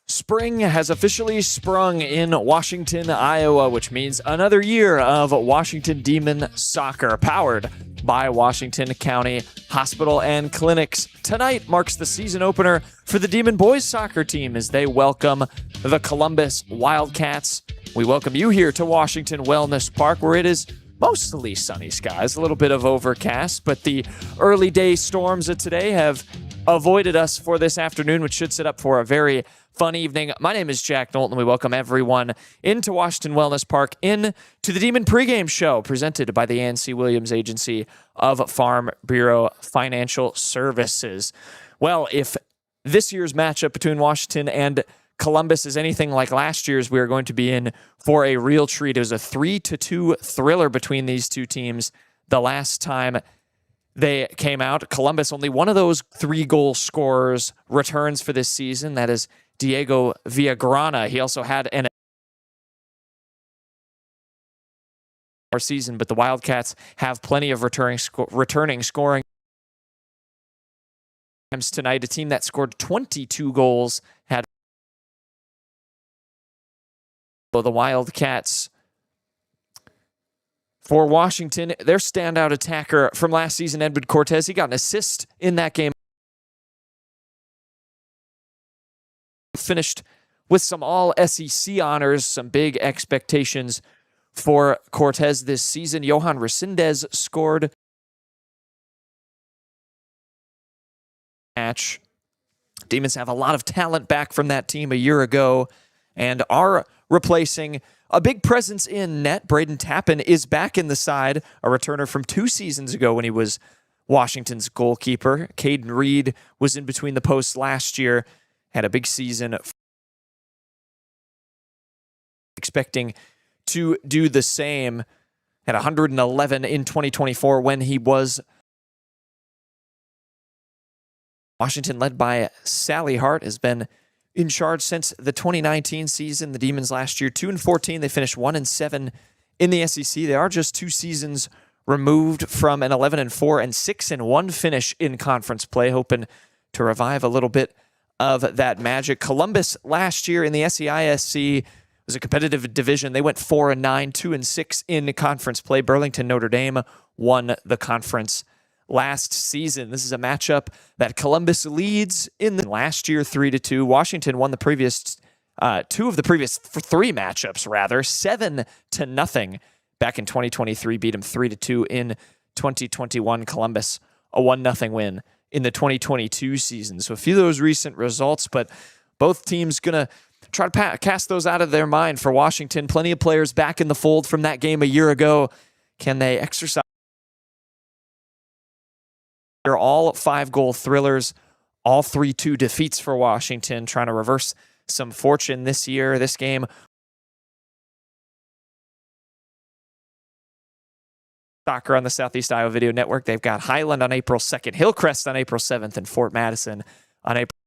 Spring has officially sprung in Washington, Iowa, which means another year of Washington Demon soccer, powered by Washington County Hospital and Clinics. Tonight marks the season opener for the Demon boys soccer team as they welcome the Columbus Wildcats. We welcome you here to Washington Wellness Park, where it is mostly sunny skies, a little bit of overcast, but the early day storms of today have avoided us for this afternoon, which should set up for a very fun evening. My name is Jack Knowlton. We welcome everyone into Washington Wellness Park, in to the Demon Pregame Show, presented by the A&C Williams Agency of Farm Bureau Financial Services. Well, if this year's matchup between Washington and Columbus is anything like last year's, we are going to be in for a real treat. It was a 3-2 thriller between these two teams the last time they came out. Columbus, only one of those 3-goal scorers returns for this season. That is Diego Villagrana. He also had an season, but the Wildcats have plenty of returning scoring tonight. A team that scored 22 goals had the Wildcats. For Washington, their standout attacker from last season, Edward Cortez, he got an assist in that game. Finished with some all-SEC honors, some big expectations for Cortez this season. Johan Resendez scored match. Demons have a lot of talent back from that team a year ago and are replacing a big presence in net. Braden Tappan is back in the side, a returner from 2 seasons ago when he was Washington's goalkeeper. Caden Reed was in between the posts last year, had a big season. Expecting to do the same at 111 in 2024 when he was Washington, led by Sally Hart, has been in charge since the 2019 season. The Demons last year 2-14. They finished 1-7 in the SEC. They are just 2 seasons removed from an 11-4 and 6-1 finish in conference play, hoping to revive a little bit of that magic. Columbus last year in the SEISC was a competitive division. They went 4-9, 2-6 in conference play. Burlington Notre Dame won the conference last season. This is a matchup that Columbus leads in the last year 3-2. Washington won the previous 2 of the previous 3 matchups, rather 7-0 back in 2023. Beat them 3-2 in 2021. Columbus a 1-0 win in the 2022 season. So a few of those recent results, but both teams gonna try to cast those out of their mind. For Washington, plenty of players back in the fold from that game a year ago. Can they exercise? They're all 5-goal thrillers, all 3-2 defeats for Washington, trying to reverse some fortune this year. This game soccer on the Southeast Iowa Video Network. They've got Highland on April 2nd, Hillcrest on April 7th, and Fort Madison on April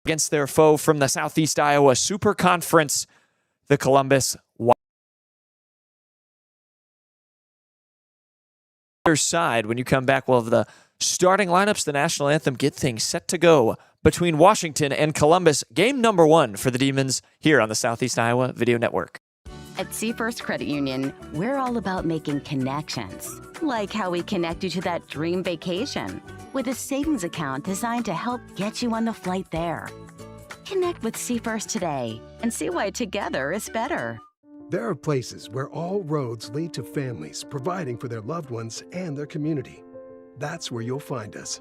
against their foe from the Southeast Iowa Super Conference, the Columbus side. When you come back, we'll have the starting lineups, the national anthem, get things set to go between Washington and Columbus. Game number 1 for the Demons here on the Southeast Iowa Video Network. At Seafirst Credit Union, we're all about making connections, like how we connect you to that dream vacation with a savings account designed to help get you on the flight there. Connect with Seafirst today and see why together is better. There are places where all roads lead to families providing for their loved ones and their community. That's where you'll find us.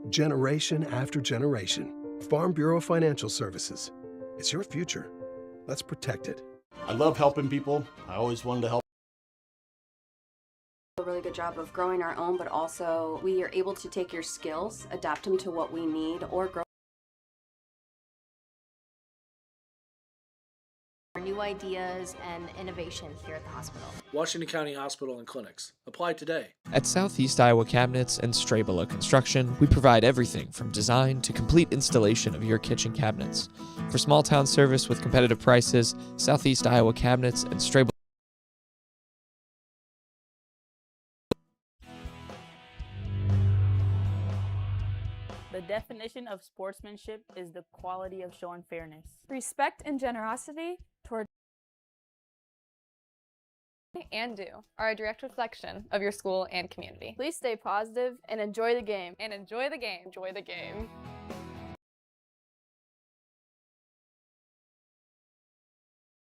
Generation after generation. Farm Bureau Financial Services. It's your future. Let's protect it. I love helping people. I always wanted to help. A really good job of growing our own, but also we are able to take your skills, adapt them to what we need, or grow new ideas and innovation here at the hospital. Washington County Hospital and Clinics. Apply today. At Southeast Iowa Cabinets and Strabela Construction, we provide everything from design to complete installation of your kitchen cabinets. For small town service with competitive prices, Southeast Iowa Cabinets and Strabela. The definition of sportsmanship is the quality of showing fairness. Respect and generosity toward and do are a direct reflection of your school and community. Please stay positive and enjoy the game. And enjoy the game. Enjoy the game.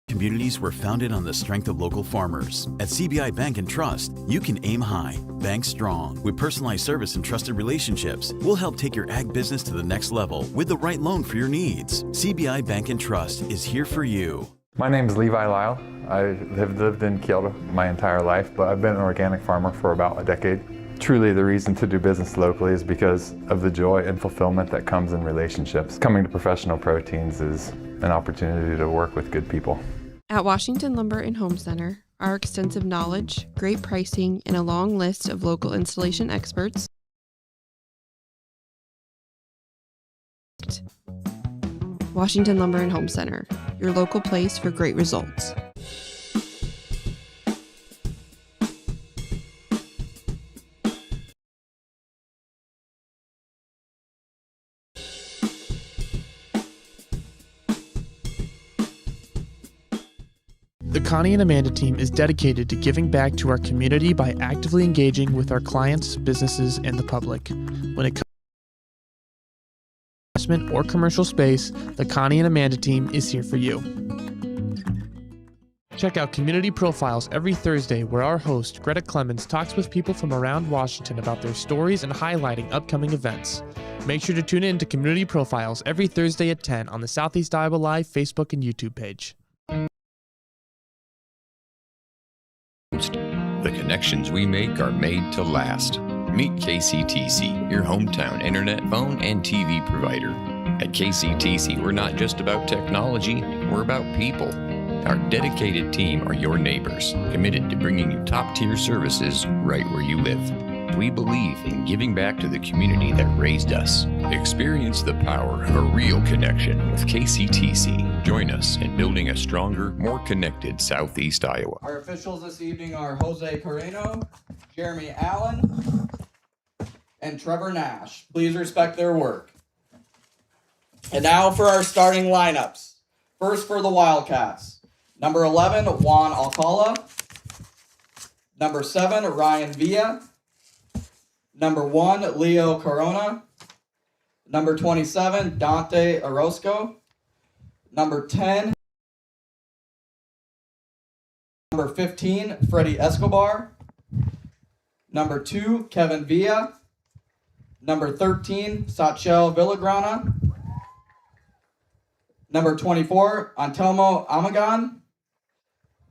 Communities were founded on the strength of local farmers. At CBI Bank and Trust, you can aim high, bank strong. With personalized service and trusted relationships, we'll help take your ag business to the next level with the right loan for your needs. CBI Bank and Trust is here for you. My name is Levi Lyle. I have lived in Kyoto my entire life, but I've been an organic farmer for about a decade. Truly, the reason to do business locally is because of the joy and fulfillment that comes in relationships. Coming to Professional Proteins is an opportunity to work with good people. At Washington Lumber and Home Center, our extensive knowledge, great pricing, and a long list of local installation experts Washington Lumber and Home Center, your local place for great results. The Connie and Amanda team is dedicated to giving back to our community by actively engaging with our clients, businesses, and the public. When it comes to investment or commercial space, the Connie and Amanda team is here for you. Check out Community Profiles every Thursday, where our host, Greta Clemens, talks with people from around Washington about their stories and highlighting upcoming events. Make sure to tune in to Community Profiles every Thursday at 10 on the Southeast Iowa Live Facebook and YouTube page. The connections we make are made to last. Meet KCTC, your hometown internet, phone, and TV provider. At KCTC, we're not just about technology, we're about people. Our dedicated team are your neighbors, committed to bringing you top-tier services right where you live. We believe in giving back to the community that raised us. Experience the power of a real connection with KCTC. Join us in building a stronger, more connected Southeast Iowa. Our officials this evening are Jose Carreno, Jeremy Allen, and Trevor Nash. Please respect their work. And now for our starting lineups. First for the Wildcats. Number 11, Juan Alcala. Number 7, Ryan Villa. Number 1, Leo Corona. Number 27, Dante Orozco. Number 10, number 15, Freddie Escobar. Number 2, Kevin Villa. Number 13, Sachel Villagrana. Number 24, Antelmo Amagan.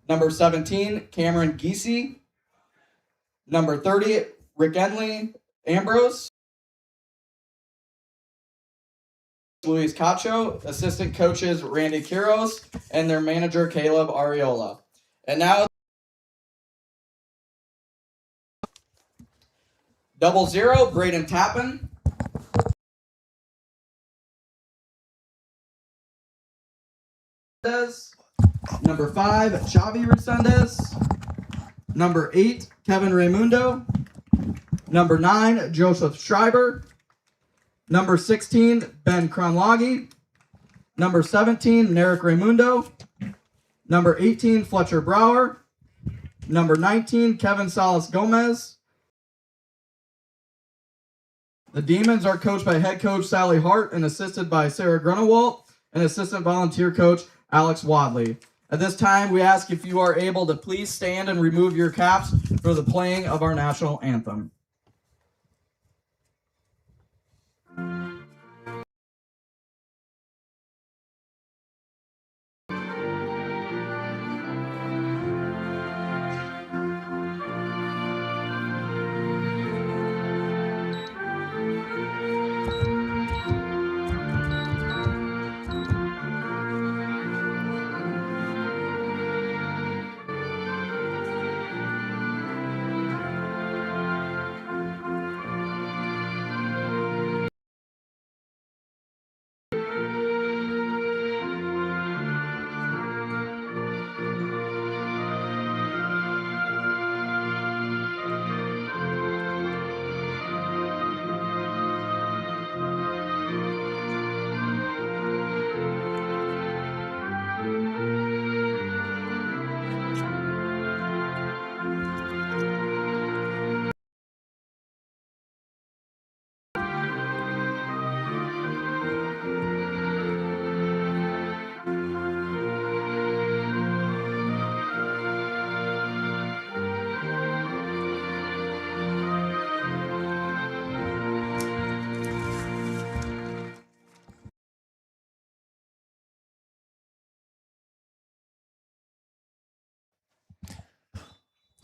Number 17, Cameron Giese. Number 30, Rick Enley Ambrose. Luis Cacho, assistant coaches Randy Quiros, and their manager Caleb Ariola. And now 00, Braden Tappan. Number 5, Xavi Resendez. Number 8, Kevin Raimundo. Number 9, Joseph Schreiber. Number 16, Ben Kronlagi. Number 17, Narek Raimundo. Number 18, Fletcher Brower. Number 19, Kevin Salas Gomez. The Demons are coached by head coach Sally Hart and assisted by Sarah Grunewalt and assistant volunteer coach Alex Wadley. At this time, we ask if you are able to please stand and remove your caps for the playing of our national anthem.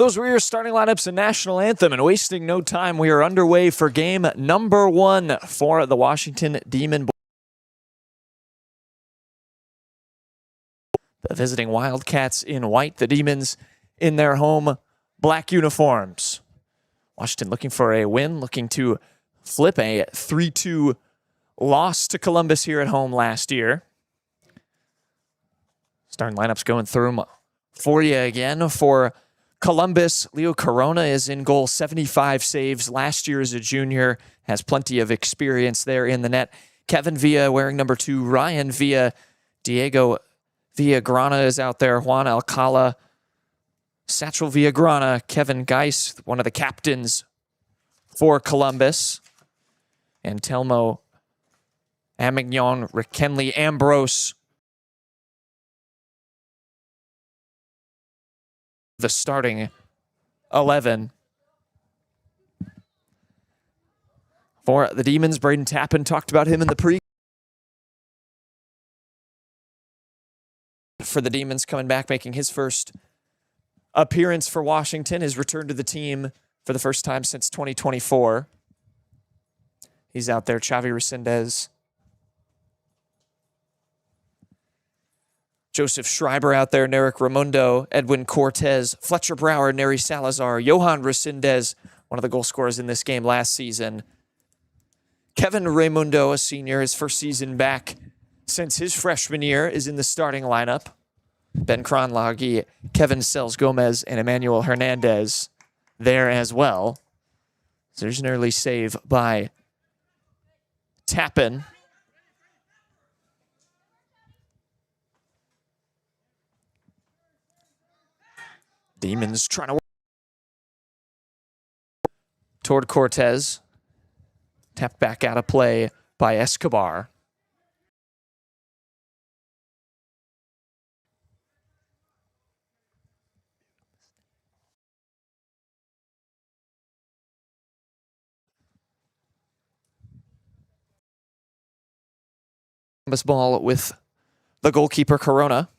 Those were your starting lineups and national anthem, and wasting no time, we are underway for game number 1 for the Washington Demon Boys. The visiting Wildcats in white, the Demons in their home black uniforms. Washington looking for a win, looking to flip a 3-2 loss to Columbus here at home last year. Starting lineups going through them for you again. For Columbus, Leo Corona is in goal, 75 saves. Last year as a junior, has plenty of experience there in the net. Kevin Villa wearing number 2, Ryan Villa, Diego Villagrana is out there, Juan Alcala, Satchel Villagrana, Kevin Geis, one of the captains for Columbus, and Telmo Amignon, Kenley Ambrose, the starting 11. For the Demons, Braden Tappan talked about him in the pre. For the Demons, coming back, making his first appearance for Washington, his return to the team for the first time since 2024. He's out there, Xavi Resendez. Joseph Schreiber out there, Narek Ramundo, Edwin Cortez, Fletcher Brower, Neri Salazar, Johan Resendez, one of the goal scorers in this game last season. Kevin Raimundo, a senior, his first season back since his freshman year, is in the starting lineup. Ben Kronlagi, Kevin Sells Gomez, and Emmanuel Hernandez there as well. So there's an early save by Tappan. Demons trying to work toward Cortez. Tapped back out of play by Escobar. Columbus ball with the goalkeeper, Corona.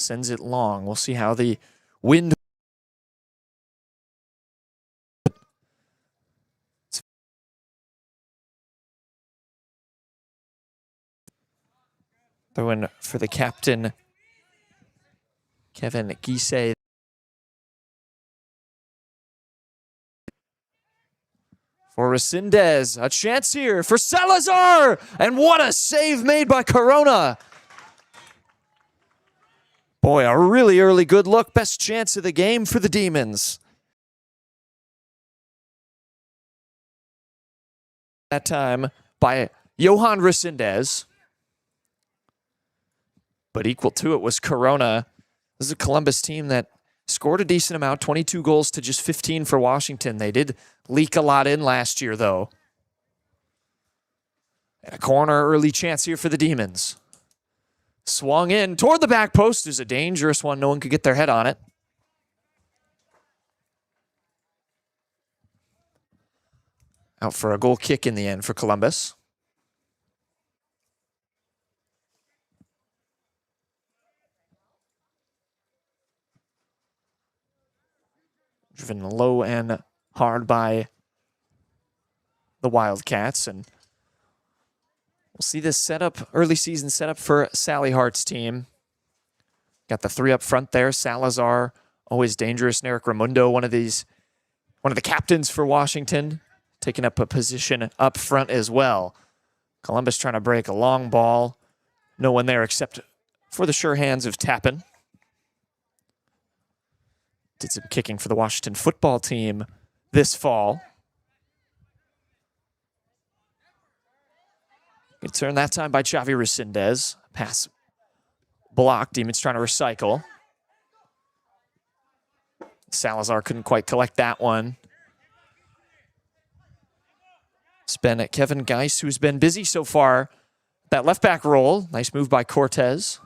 Sends it long. We'll see how the wind. Throw in for the captain, Kevin Gisay. For Resendez, a chance here for Salazar, and what a save made by Corona. Boy, a really early good look. Best chance of the game for the Demons. That time by Johan Resendez. But equal to it was Corona. This is a Columbus team that scored a decent amount, 22 goals to just 15 for Washington. They did leak a lot in last year, though. And a corner early chance here for the Demons. Swung in toward the back post is a dangerous one. No one could get their head on it. Out for a goal kick in the end for Columbus. Driven low and hard by the Wildcats, and we'll see this setup, early season setup for Sally Hart's team. Got the 3 up front there. Salazar, always dangerous. Narek Ramundo, one of the captains for Washington, taking up a position up front as well. Columbus trying to break a long ball. No one there except for the sure hands of Tappan. Did some kicking for the Washington football team this fall. Good turn that time by Xavi Resendez. Pass blocked. Demons trying to recycle. Salazar couldn't quite collect that one. It's been Kevin Geis who's been busy so far. That left back role. Nice move by Cortez.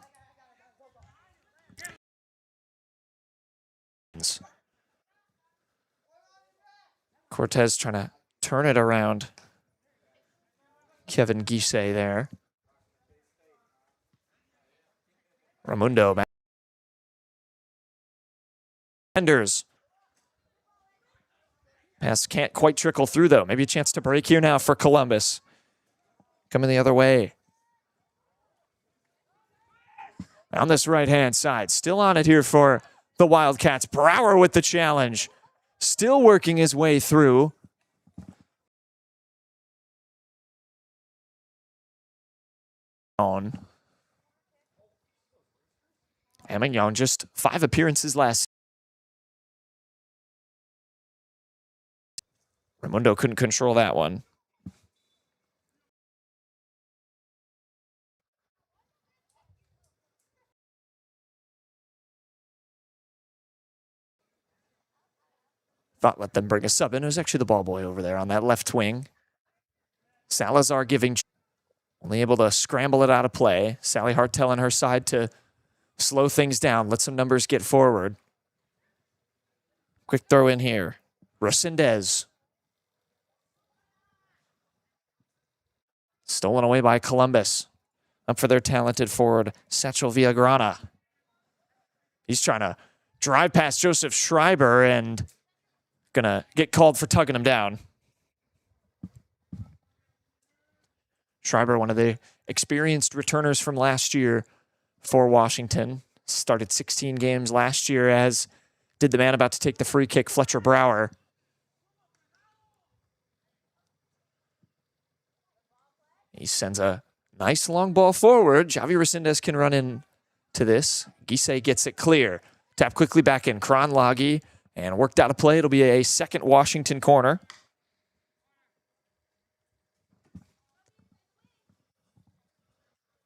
Cortez trying to turn it around. Kevin Gisay there. Raimundo back. Defenders. Pass can't quite trickle through, though. Maybe a chance to break here now for Columbus. Coming the other way. On this right-hand side. Still on it here for the Wildcats. Brower with the challenge. Still working his way through. Amignon, just 5 appearances last. Raimundo couldn't control that one. Thought let them bring a sub in. It was actually the ball boy over there on that left wing. Salazar giving, only able to scramble it out of play. Sally Hartel on her side to slow things down, let some numbers get forward. Quick throw in here. Resendez. Stolen away by Columbus. Up for their talented forward, Satchel Villagrana. He's trying to drive past Joseph Schreiber and gonna get called for tugging him down. Schreiber, one of the experienced returners from last year for Washington. Started 16 games last year, as did the man about to take the free kick, Fletcher Brower. He sends a nice long ball forward. Javi Resendez can run in to this. Gisei gets it clear. Tap quickly back in. Kronlagi, and worked out a play. It'll be a second Washington corner.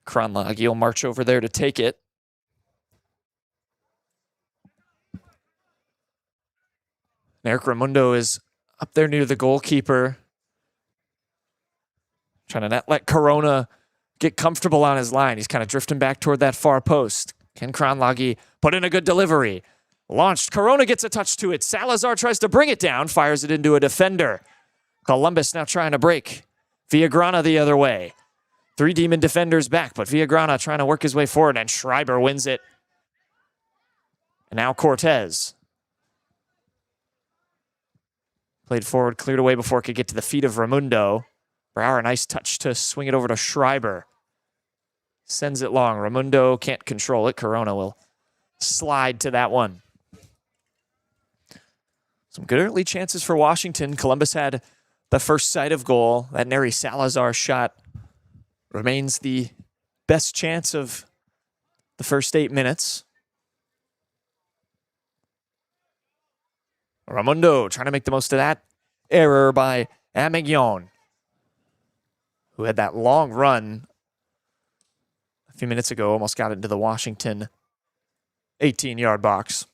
Kronlagi will march over there to take it. Eric Raimundo is up there near the goalkeeper. Trying to not let Corona get comfortable on his line. He's kind of drifting back toward that far post. Can Kronlagi put in a good delivery? Launched. Corona gets a touch to it. Salazar tries to bring it down. Fires it into a defender. Columbus now trying to break. Villagrana the other way. 3 Demon defenders back, but Villagrana trying to work his way forward, and Schreiber wins it. And now Cortez. Played forward, cleared away before it could get to the feet of Raimundo. Brower, nice touch to swing it over to Schreiber. Sends it long. Raimundo can't control it. Corona will slide to that one. Some good early chances for Washington. Columbus had the first sight of goal. That Neri Salazar shot remains the best chance of the first 8 minutes. Raimundo trying to make the most of that error by Amignon, who had that long run a few minutes ago, almost got into the Washington 18-yard box.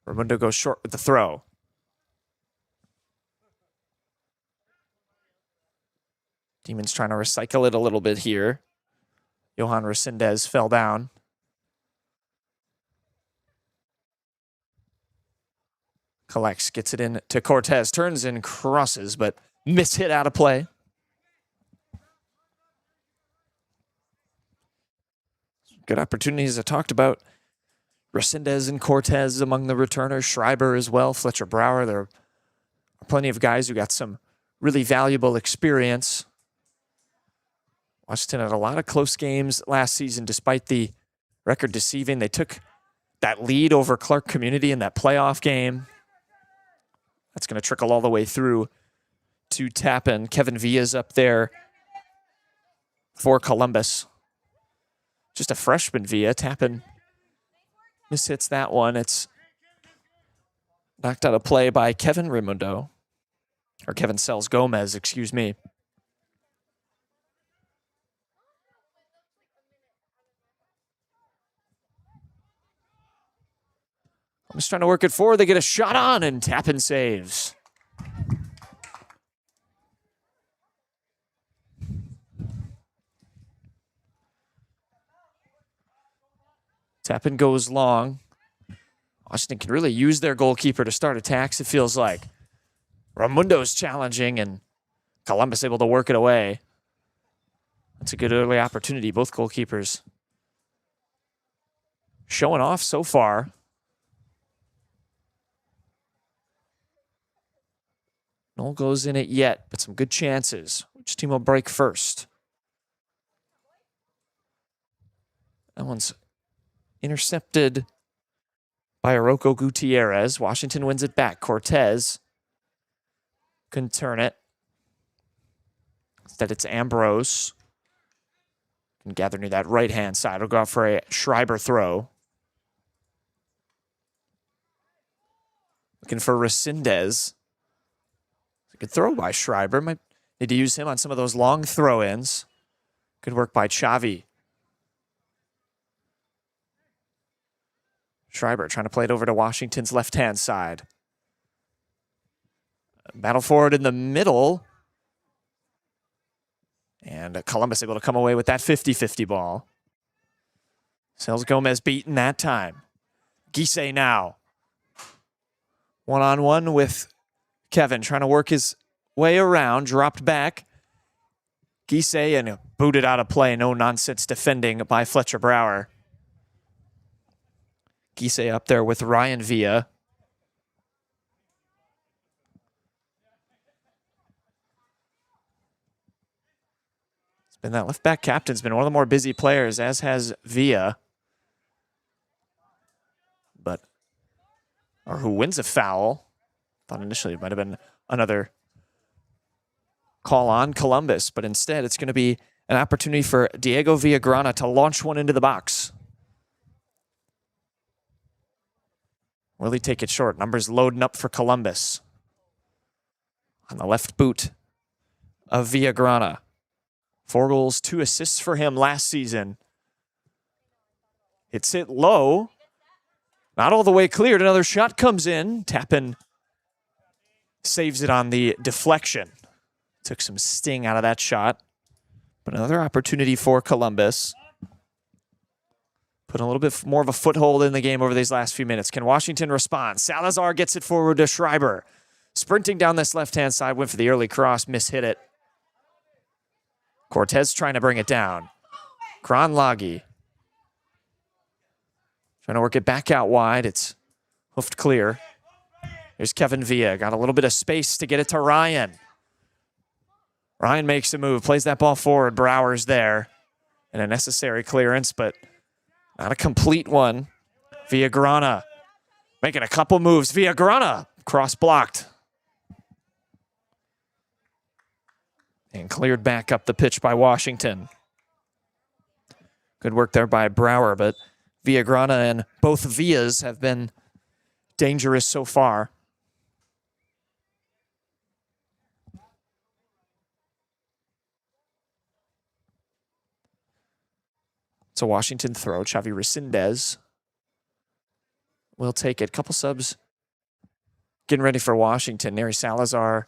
Raimundo goes short with the throw. Demons trying to recycle it a little bit here. Johan Resendez fell down. Collects, gets it in to Cortez, turns and crosses, but mishit out of play. Good opportunities I talked about. Resendez and Cortez among the returners. Schreiber as well. Fletcher Brower. There are plenty of guys who got some really valuable experience. Washington had a lot of close games last season, despite the record deceiving. They took that lead over Clark Community in that playoff game. That's going to trickle all the way through to Tappan. Kevin Villa's up there for Columbus. Just a freshman Villa. Tappan mishits that one. It's knocked out of play by Kevin Raimundo. Or Kevin Sells Gomez, excuse me. I'm just trying to work it forward. They get a shot on, and Tappan saves. Tappan goes long. Washington can really use their goalkeeper to start attacks, it feels like. Raimundo's challenging, and Columbus able to work it away. That's a good early opportunity. Both goalkeepers showing off so far. No goes in it yet, but some good chances. Which team will break first? That one's intercepted by Orozco Gutierrez. Washington wins it back. Cortez couldn't turn it. Instead, it's Ambrose. Can gather near that right-hand side. Will go out for a Schreiber throw. Looking for Resendez. A good throw by Schreiber. Might need to use him on some of those long throw-ins. Good work by Xavi. Schreiber trying to play it over to Washington's left-hand side. Battle forward in the middle. And Columbus able to come away with that 50-50 ball. Sales Gomez beaten that time. Gisay now. One-on-one with Kevin trying to work his way around. Dropped back. Gisay and booted out of play. No nonsense defending by Fletcher Brower. Gisay up there with Ryan Villa. It's been that left back captain's been one of the more busy players, as has Villa. Or who wins a foul. Thought initially it might have been another call on Columbus, but instead it's going to be an opportunity for Diego Villagrana to launch one into the box. Will he take it short? Numbers loading up for Columbus. On the left boot of Villagrana. 4 goals, 2 assists for him last season. It's hit low. Not all the way cleared. Another shot comes in. Tappan saves it on the deflection. Took some sting out of that shot. But another opportunity for Columbus. Put a little bit more of a foothold in the game over these last few minutes. Can Washington respond? Salazar gets it forward to Schreiber. Sprinting down this left-hand side. Went for the early cross. Mishit it. Cortez trying to bring it down. Kronlagi trying to work it back out wide. It's hoofed clear. Here's Kevin Villa. Got a little bit of space to get it to Ryan. Ryan makes a move. Plays that ball forward. Brower's there. And a necessary clearance, but not a complete one. Villagrana making a couple moves. Villagrana cross-blocked. And cleared back up the pitch by Washington. Good work there by Brower, but Villagrana and both Villas have been dangerous so far. It's a Washington throw. Xavi Resendez will take it. Couple subs getting ready for Washington. Neri Salazar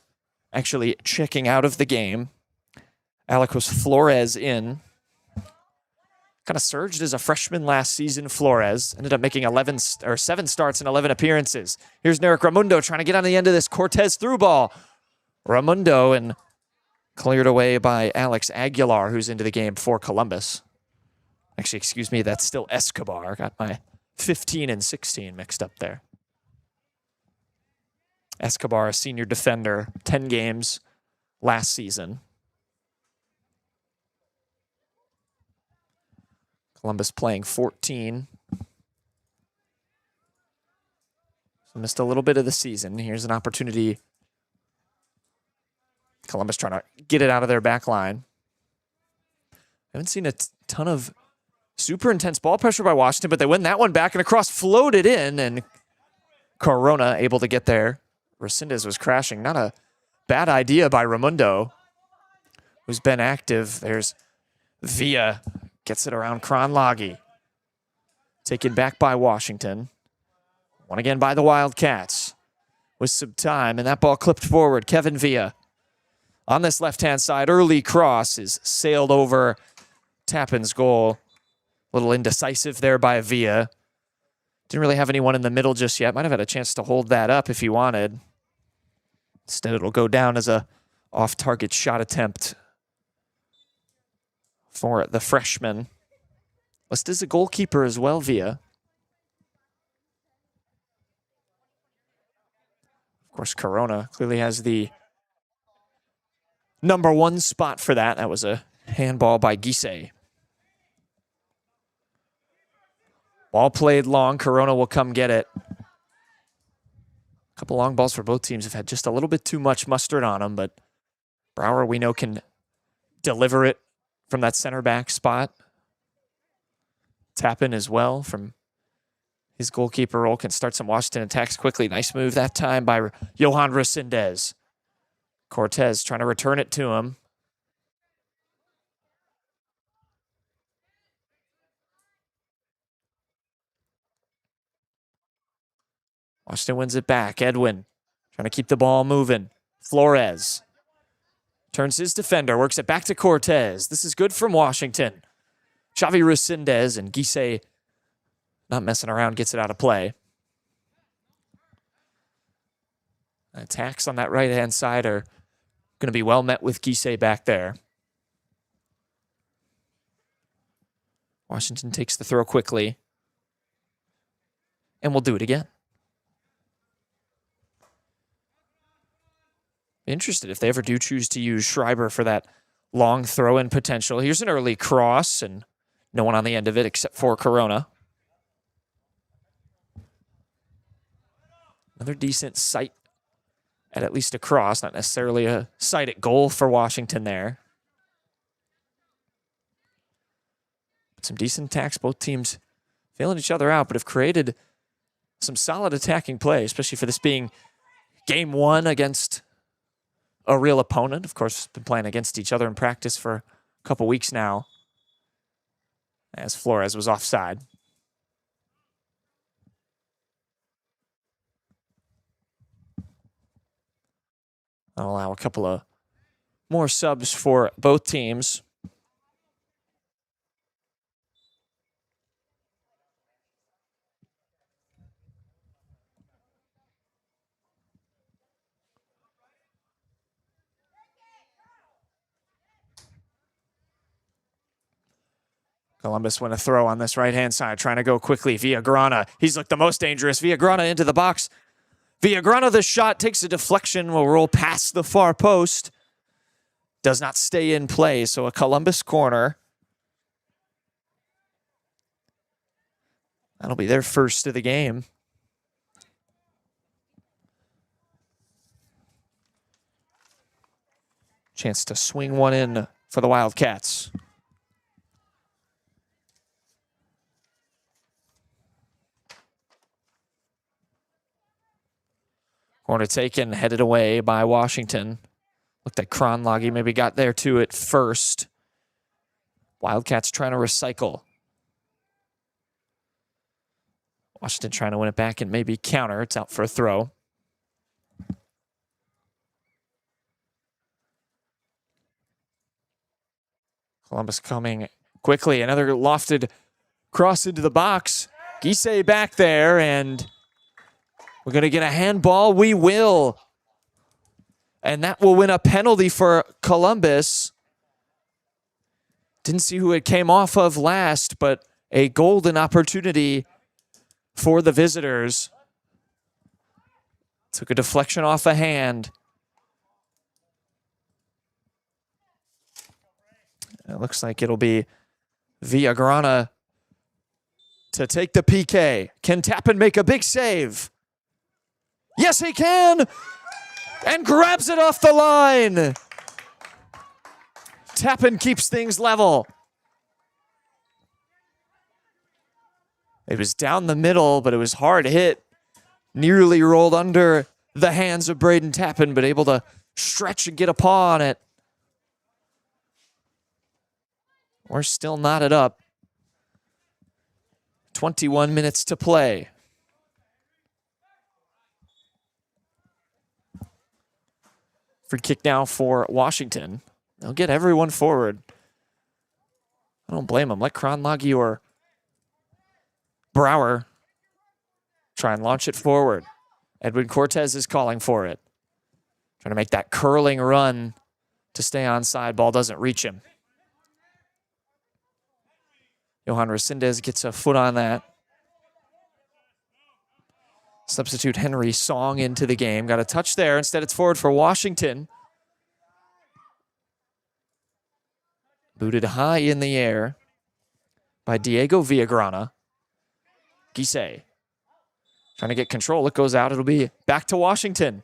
actually checking out of the game. Alicos Flores in. Kind of surged as a freshman last season. Flores ended up making 7 starts and 11 appearances. Here's Narek Raimundo trying to get on the end of this Cortez through ball. Raimundo and cleared away by Alex Aguilar, who's into the game for Columbus. Actually, excuse me, that's still Escobar. Got my 15 and 16 mixed up there. Escobar, a senior defender, 10 games last season. Columbus playing 14. So missed a little bit of the season. Here's an opportunity. Columbus trying to get it out of their back line. Haven't seen a ton of super intense ball pressure by Washington, but they win that one back and across floated in, and Corona able to get there. Resendez was crashing. Not a bad idea by Raimundo, who's been active. There's Villa. Gets it around Kronlagi. Taken back by Washington. Won again by the Wildcats. With some time, and that ball clipped forward. Kevin Villa. On this left-hand side, early cross is sailed over Tappan's goal. A little indecisive there by Villa. Didn't really have anyone in the middle just yet. Might have had a chance to hold that up if he wanted. Instead, it'll go down as a off-target shot attempt for the freshman. Listed as a goalkeeper as well, Villa. Of course, Corona clearly has the number one spot for that. That was a handball by Gisei. Ball played long. Corona will come get it. A couple long balls for both teams have had just a little bit too much mustard on them, but Brower, we know, can deliver it from that center back spot. Tap in as well from his goalkeeper role. Can start some Washington attacks quickly. Nice move that time by Johan Resendez. Cortez trying to return it to him. Washington wins it back. Edwin trying to keep the ball moving. Flores turns his defender, works it back to Cortez. This is good from Washington. Xavi Resendez and Gisei not messing around, gets it out of play. Attacks on that right-hand side are going to be well met with Gisei back there. Washington takes the throw quickly. And we'll do it again. Interested if they ever do choose to use Schreiber for that long throw-in potential. Here's an early cross, and no one on the end of it except for Corona. Another decent sight at least a cross, not necessarily a sight at goal for Washington there. But some decent attacks. Both teams failing each other out, but have created some solid attacking play, especially for this being game one against a real opponent. Of course, been playing against each other in practice for a couple weeks now, as Flores was offside. I'll allow a couple of more subs for both teams. Columbus win a throw on this right-hand side, trying to go quickly. Villagrana, he's looked the most dangerous. Villagrana into the box. Villagrana, the shot, takes a deflection, will roll past the far post. Does not stay in play, so a Columbus corner. That'll be their first of the game. Chance to swing one in for the Wildcats. Corner taken, headed away by Washington. Looked like Kronlage maybe got there to it first. Wildcats trying to recycle. Washington trying to win it back and maybe counter. It's out for a throw. Columbus coming quickly. Another lofted cross into the box. Gisei back there, and we're going to get a handball. We will. And that will win a penalty for Columbus. Didn't see who it came off of last, but a golden opportunity for the visitors. Took a deflection off a hand. It looks like it'll be Villagrana to take the PK. Can Tappan make a big save? Yes, he can! And grabs it off the line. Tappan keeps things level. It was down the middle, but it was hard hit. Nearly rolled under the hands of Braden Tappan, but able to stretch and get a paw on it. We're still knotted up. 21 minutes to play. Free kick now for Washington. They'll get everyone forward. I don't blame them. Let Kronlage or Brower try and launch it forward. Edwin Cortez is calling for it. Trying to make that curling run to stay onside. Ball doesn't reach him. Johan Resendez gets a foot on that. Substitute Henry Song into the game. Got a touch there. Instead, it's forward for Washington. Booted high in the air by Diego Villagrana. Gisay trying to get control. It goes out. It'll be back to Washington.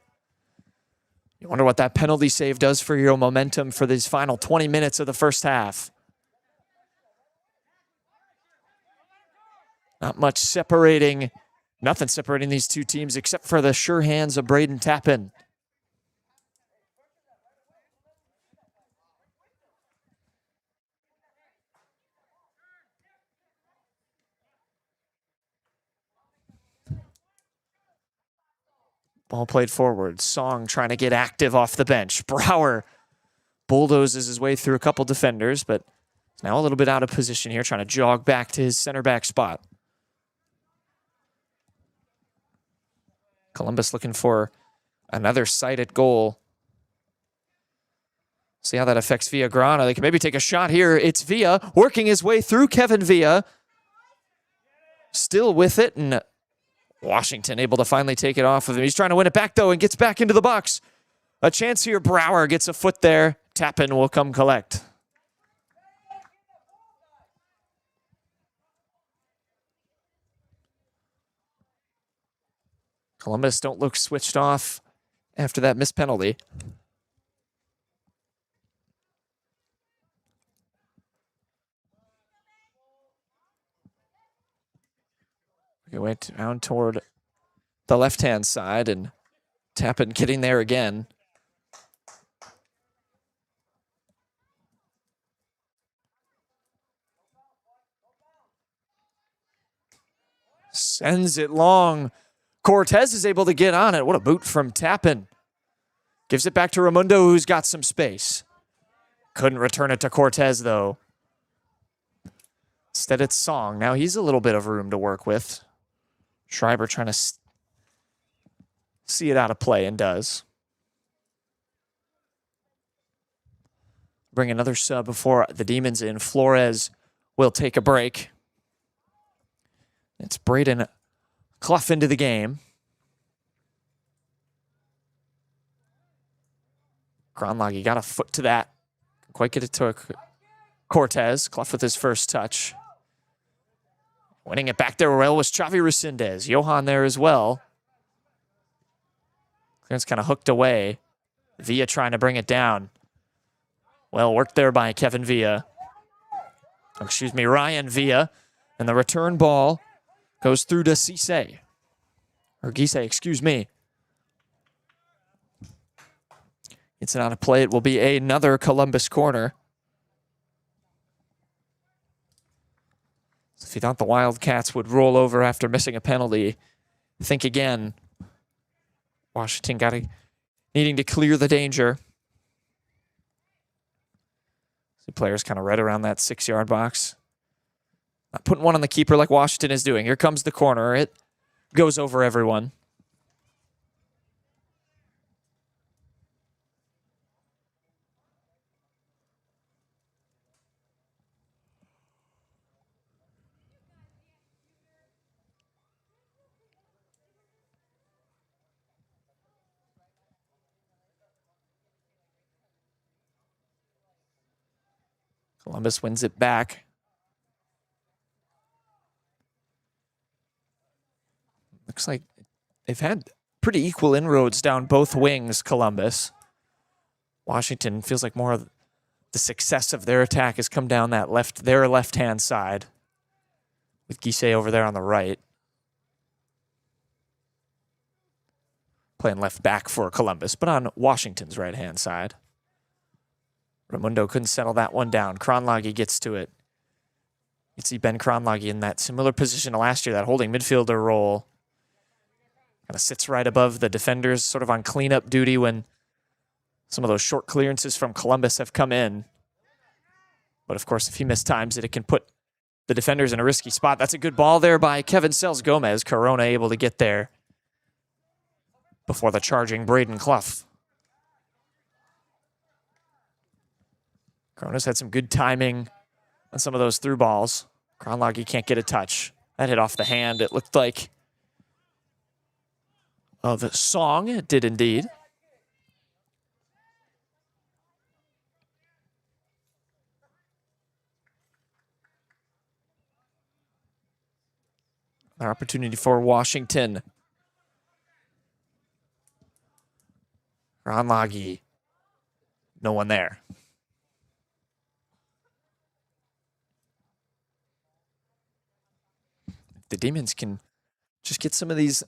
You wonder what that penalty save does for your momentum for these final 20 minutes of the first half. Not much separating, nothing separating these two teams except for the sure hands of Braden Tappan. Ball played forward. Song trying to get active off the bench. Brower bulldozes his way through a couple defenders, but now a little bit out of position here, trying to jog back to his center back spot. Columbus looking for another sight at goal. See how that affects Villagrana. They can maybe take a shot here. It's Villa working his way through Kevin Villa. Still with it, and Washington able to finally take it off of him. He's trying to win it back, though, and gets back into the box. A chance here. Brower gets a foot there. Tappan will come collect. Columbus don't look switched off after that missed penalty. We went down toward the left-hand side, and Tappan getting there again. Sends it long. Cortez is able to get on it. What a boot from Tappan. Gives it back to Raimundo, who's got some space. Couldn't return it to Cortez, though. Instead, it's Song. Now he's a little bit of room to work with. Schreiber trying to see it out of play, and does. Bring another sub before the Demons in. Flores will take a break. It's Braden Clough into the game. Gronlage got a foot to that. Couldn't quite get it to Cortez. Clough with his first touch. Winning it back there well was Xavi Resendez. Johan there as well. Clearance kind of hooked away. Villa trying to bring it down. Well worked there by Kevin Villa. Ryan Villa. And the return ball goes through to Gisay. Excuse me. It's out of play. It will be another Columbus corner. So if you thought the Wildcats would roll over after missing a penalty, think again. Washington needing to clear the danger. See players kind of right around that 6-yard box. Not putting one on the keeper like Washington is doing. Here comes the corner. It goes over everyone. Columbus wins it back. Looks like they've had pretty equal inroads down both wings, Columbus. Washington feels like more of the success of their attack has come down their left-hand side, with Gisay over there on the right. Playing left back for Columbus, but on Washington's right-hand side. Raimundo couldn't settle that one down. Gronlage gets to it. You can see Ben Gronlage in that similar position to last year, that holding midfielder role. Kind of sits right above the defenders, sort of on cleanup duty when some of those short clearances from Columbus have come in. But of course, if he mistimes it, it can put the defenders in a risky spot. That's a good ball there by Kevin Sells Gomez. Corona able to get there before the charging Braden Clough. Corona's had some good timing on some of those through balls. Kronlage can't get a touch. That hit off the hand. It looked like the song. It did indeed. Our opportunity for Washington. Kronlage. No one there. The Demons can just get some of these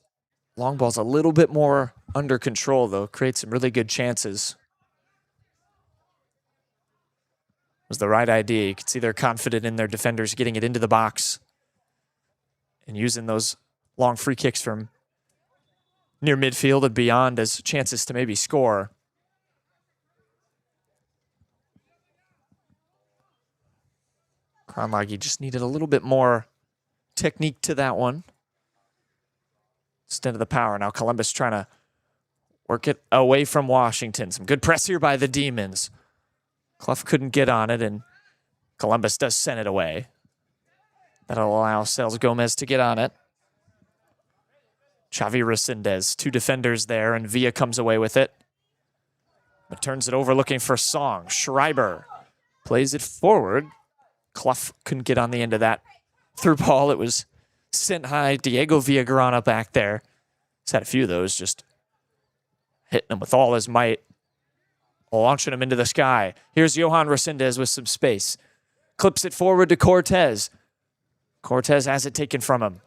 long balls a little bit more under control, though. Create some really good chances. It was the right idea. You can see they're confident in their defenders getting it into the box and using those long free kicks from near midfield and beyond as chances to maybe score. Kronlage just needed a little bit more technique to that one. Instead of the power. Now Columbus trying to work it away from Washington. Some good press here by the Demons. Clough couldn't get on it, and Columbus does send it away. That'll allow Sales Gomez to get on it. Xavi Resendez, 2 defenders there, and Villa comes away with it. But turns it over looking for Song. Schreiber plays it forward. Clough couldn't get on the end of that through ball. It was sent high. Diego Villagrana back there. He's had a few of those, just hitting him with all his might, launching him into the sky. Here's Johan Resendez with some space. Clips it forward to Cortez. Cortez has it taken from him.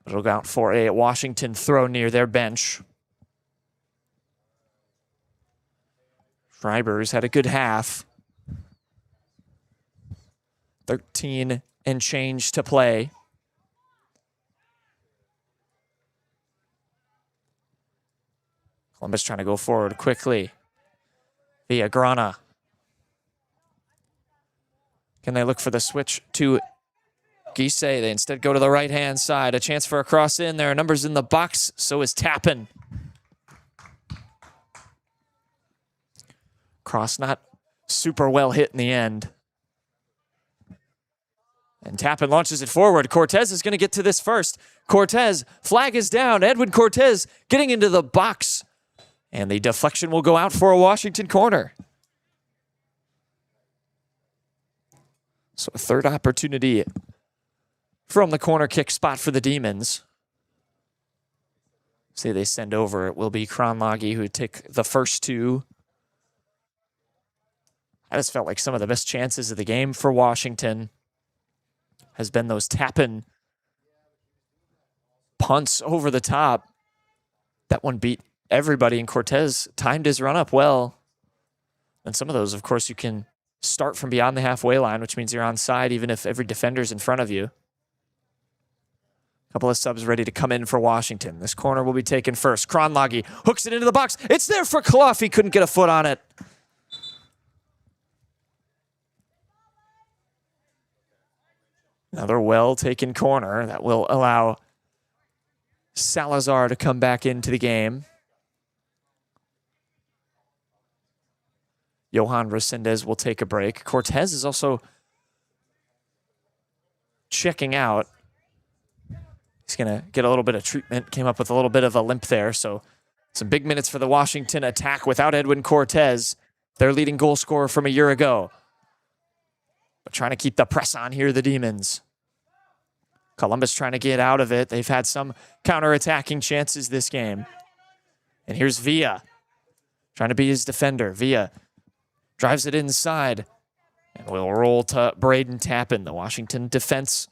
It'll go out for a Washington throw near their bench. Schreiber's had a good half. 13 and change to play. Columbus trying to go forward quickly. Villagrana. Can they look for the switch to Gise? They instead go to the right-hand side. A chance for a cross in. There are numbers in the box. So is Tappan. Cross not super well hit in the end. And Tappan launches it forward. Cortez is going to get to this first. Cortez, flag is down. Edwin Cortez getting into the box. And the deflection will go out for a Washington corner. So a third opportunity from the corner kick spot for the Demons. Say they send over. It will be Kronlage who would take the first 2. I just felt like some of the best chances of the game for Washington has been those Tappan punts over the top. That one beat everybody, and Cortez timed his run up well. And some of those, of course, you can start from beyond the halfway line, which means you're onside even if every defender's in front of you. A couple of subs ready to come in for Washington. This corner will be taken first. Kronlage hooks it into the box. It's there for Clough. He couldn't get a foot on it. Another well-taken corner that will allow Salazar to come back into the game. Johan Resendez will take a break. Cortez is also checking out. He's going to get a little bit of treatment. Came up with a little bit of a limp there. So some big minutes for the Washington attack without Edwin Cortez, their leading goal scorer from a year ago. But trying to keep the press on here, the Demons. Columbus trying to get out of it. They've had some counter-attacking chances this game. And here's Villa trying to be his defender. Villa drives it inside and will roll to Braden Tappan. The Washington defense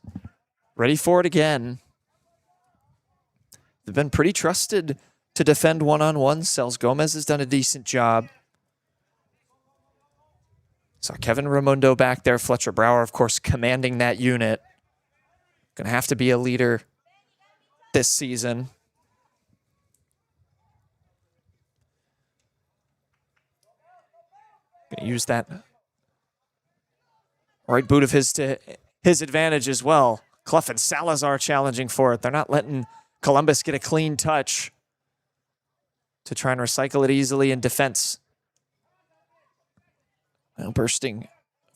ready for it again. They've been pretty trusted to defend one-on-one. Sales Gomez has done a decent job. Saw Kevin Raimondo back there. Fletcher Brower, of course, commanding that unit. Going to have to be a leader this season. Going to use that right boot of his to his advantage as well. Clough and Salazar challenging for it. They're not letting Columbus get a clean touch to try and recycle it easily in defense. Now bursting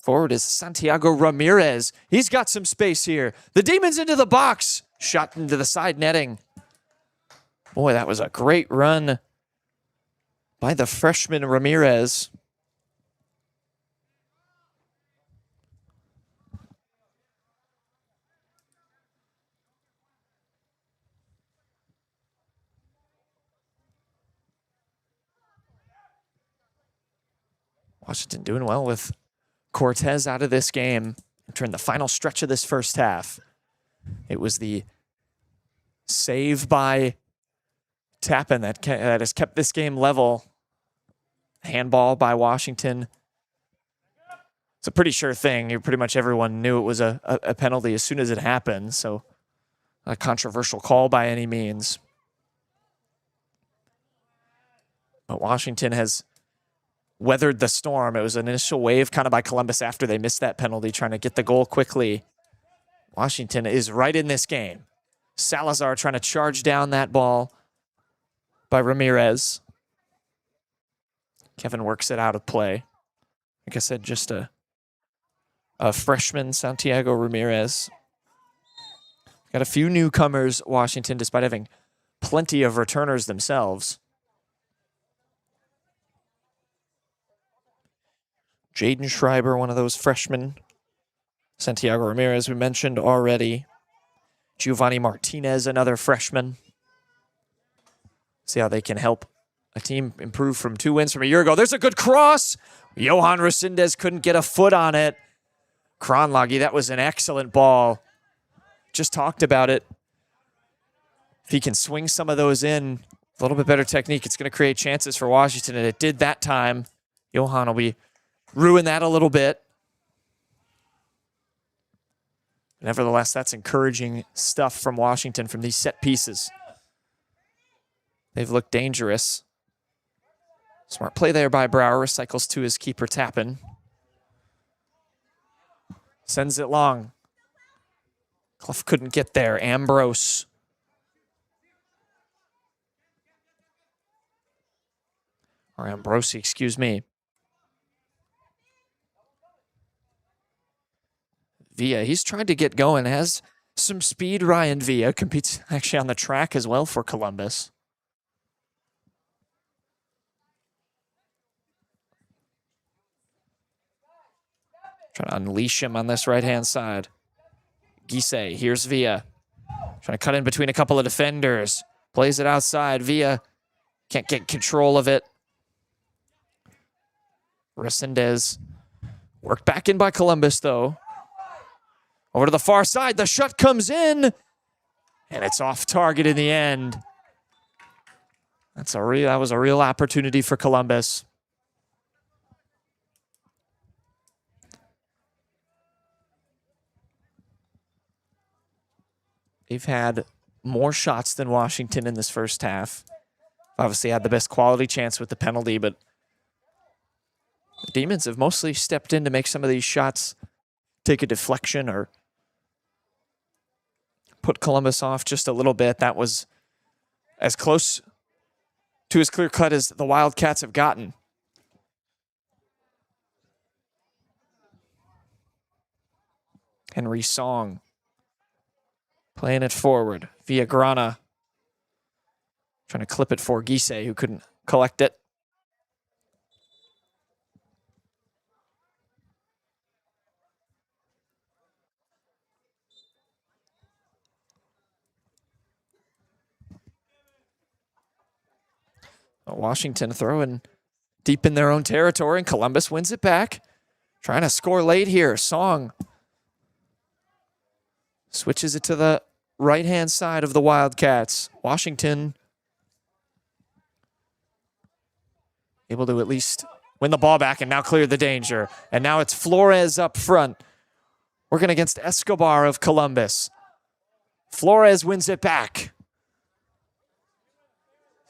Forward is Santiago Ramirez. He's got some space here. The Demons into the box. Shot into the side netting. Boy, that was a great run by the freshman Ramirez. Washington doing well with Cortez out of this game. Entering the final stretch of this first half. It was the save by Tappan that has kept this game level. Handball by Washington. It's a pretty sure thing. Pretty much everyone knew it was a penalty as soon as it happened. So not a controversial call by any means. But Washington has weathered the storm. It was an initial wave kind of by Columbus after they missed that penalty, trying to get the goal quickly. Washington is right in this game. Salazar trying to charge down that ball by Ramirez. Kevin works it out of play. Like I said, just a freshman, Santiago Ramirez. Got a few newcomers, Washington, despite having plenty of returners themselves. Jaden Schreiber, one of those freshmen. Santiago Ramirez, we mentioned already. Giovanni Martinez, another freshman. See how they can help a team improve from 2 wins from a year ago. There's a good cross. Johan Resendez couldn't get a foot on it. Kronlagi, that was an excellent ball. Just talked about it. If he can swing some of those in, a little bit better technique, it's going to create chances for Washington, and it did that time. Johan will be ruin that a little bit. Nevertheless, that's encouraging stuff from Washington from these set pieces. They've looked dangerous. Smart play there by Brower. Recycles to his keeper, Tappan. Sends it long. Clough couldn't get there. Ambrose. Or Ambrosi, excuse me. Villa, he's trying to get going. Has some speed, Ryan Villa. Competes actually on the track as well for Columbus. Trying to unleash him on this right-hand side. Gisei, here's Villa. Trying to cut in between a couple of defenders. Plays it outside. Villa can't get control of it. Resendez worked back in by Columbus, though. Over to the far side. The shot comes in. And it's off target in the end. That was a real opportunity for Columbus. They've had more shots than Washington in this first half. Obviously had the best quality chance with the penalty, but the Demons have mostly stepped in to make some of these shots take a deflection or put Columbus off just a little bit. That was as close to as clear cut as the Wildcats have gotten. Henry Song playing it forward. Villagrana trying to clip it for Gisei, who couldn't collect it. Washington throwing deep in their own territory, and Columbus wins it back. Trying to score late here. Song switches it to the right-hand side of the Wildcats. Washington able to at least win the ball back and now clear the danger. And now it's Flores up front, working against Escobar of Columbus. Flores wins it back.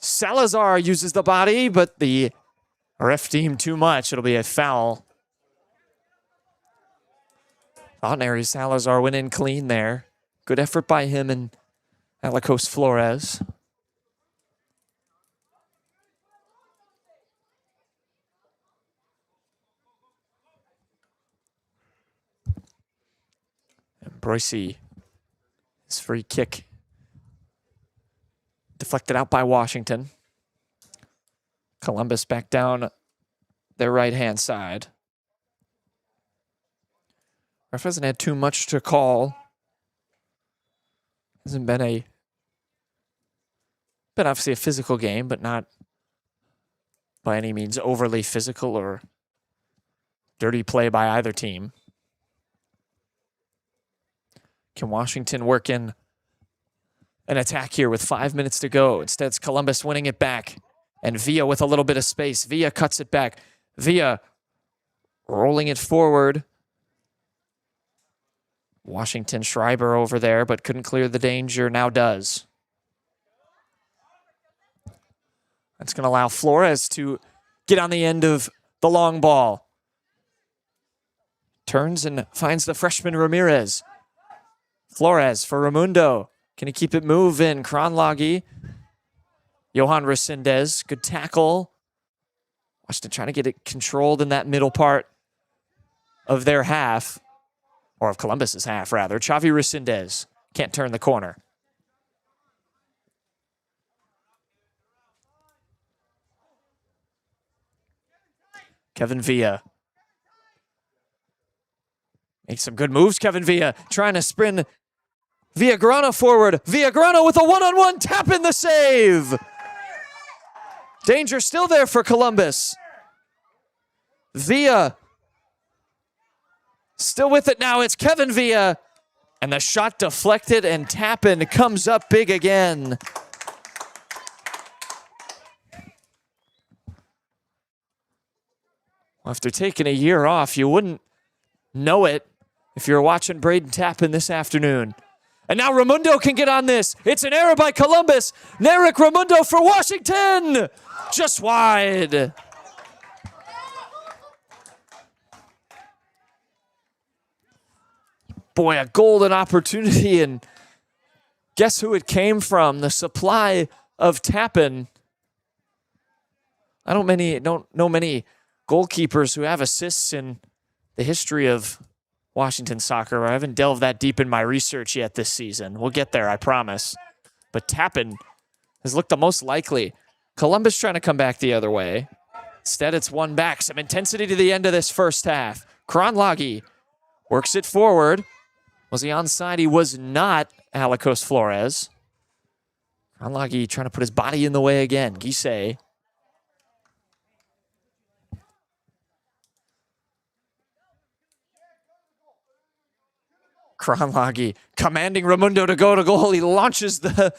Salazar uses the body, but the ref deemed too much. It'll be a foul. Otnary Salazar went in clean there. Good effort by him and Alicos Flores. Broisey, his free kick deflected out by Washington. Columbus back down their right-hand side. Ref hasn't had too much to call. Hasn't been obviously a physical game, but not by any means overly physical or dirty play by either team. Can Washington work in an attack here with 5 minutes to go? Instead, it's Columbus winning it back. And Villa with a little bit of space. Villa cuts it back. Villa rolling it forward. Washington Schreiber over there, but couldn't clear the danger. Now does. That's going to allow Flores to get on the end of the long ball. Turns and finds the freshman Ramirez. Flores for Raimundo. Can he keep it moving? Kronlagi. Johan Resendez. Good tackle. Washington trying to get it controlled in that middle part of their half. Or of Columbus's half, rather. Xavi Resendez can't turn the corner. Kevin Villa. Makes some good moves, Kevin Villa. Trying to sprint Villagrana forward. Villagrana with a one-on-one tap in the save. Danger still there for Columbus. Villa still with it now. It's Kevin Villa. And the shot deflected and Tappan comes up big again. After taking a year off, you wouldn't know it if you're watching Braden Tappan this afternoon. And now Raimundo can get on this. It's an error by Columbus. Narek Raimundo for Washington. Just wide. Boy, a golden opportunity, and guess who it came from? The supply of Tappan. I don't know many goalkeepers who have assists in the history of Washington soccer. I haven't delved that deep in my research yet this season. We'll get there, I promise. But Tappan has looked the most likely. Columbus trying to come back the other way. Instead, it's one back. Some intensity to the end of this first half. Kronlagi works it forward. Was he onside? He was not. Alikos Flores. Kronlagi trying to put his body in the way again. Gisay. Kronlagi commanding Raimundo to go to goal. He launches the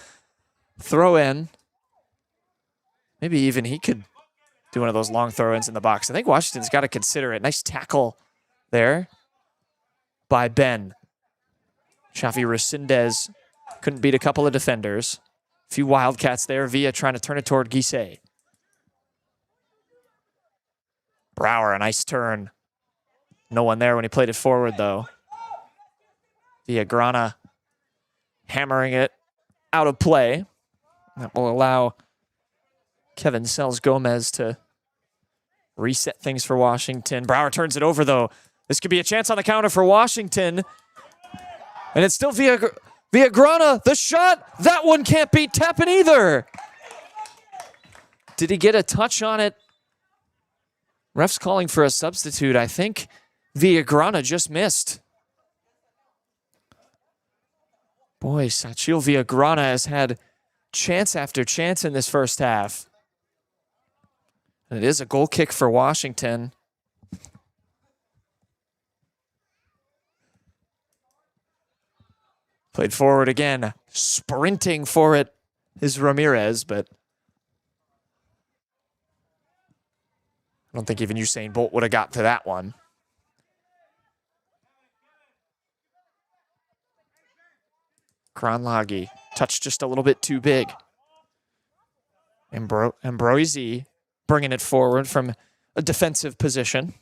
throw in. Maybe even he could do one of those long throw-ins in the box. I think Washington's got to consider it. Nice tackle there by Ben. Xavi Resendez couldn't beat a couple of defenders. A few Wildcats there. Villa trying to turn it toward Gisay. Brower, a nice turn. No one there when he played it forward, though. Villagrana hammering it out of play. That will allow Kevin Sells Gomez to reset things for Washington. Brower turns it over, though. This could be a chance on the counter for Washington. And it's still Villagrana. The shot. That one can't beat Tappan either. Did he get a touch on it? Ref's calling for a substitute. I think Villagrana just missed. Boy, Sachil Villagrana has had chance after chance in this first half. And it is a goal kick for Washington. Played forward again. Sprinting for it is Ramirez, but I don't think even Usain Bolt would have got to that one. Kronlagi touched just a little bit too big. Ambrosi bringing it forward from a defensive position.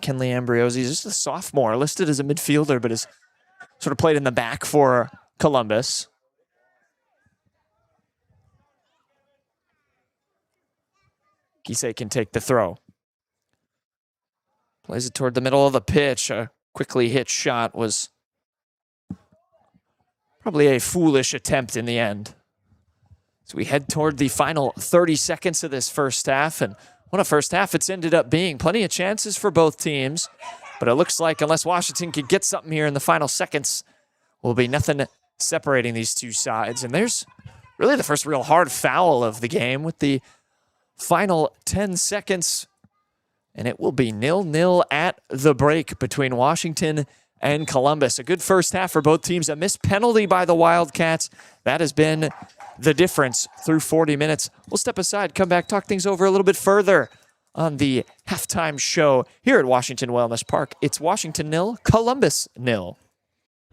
Kenley Ambrosi is just a sophomore, listed as a midfielder, but is sort of played in the back for Columbus. Gisay can take the throw. Plays it toward the middle of the pitch. quickly hit shot was probably a foolish attempt in the end. So we head toward the final 30 seconds of this first half, and what a first half it's ended up being. Plenty of chances for both teams, but it looks like unless Washington could get something here in the final seconds, will be nothing separating these two sides. And there's really the first real hard foul of the game with the final 10 seconds, and it will be 0-0 at the break between Washington and Columbus. A good first half for both teams. A missed penalty by the Wildcats. That has been the difference through 40 minutes. We'll step aside, come back, talk things over a little bit further on the halftime show here at Washington Wellness Park. It's Washington 0, Columbus 0.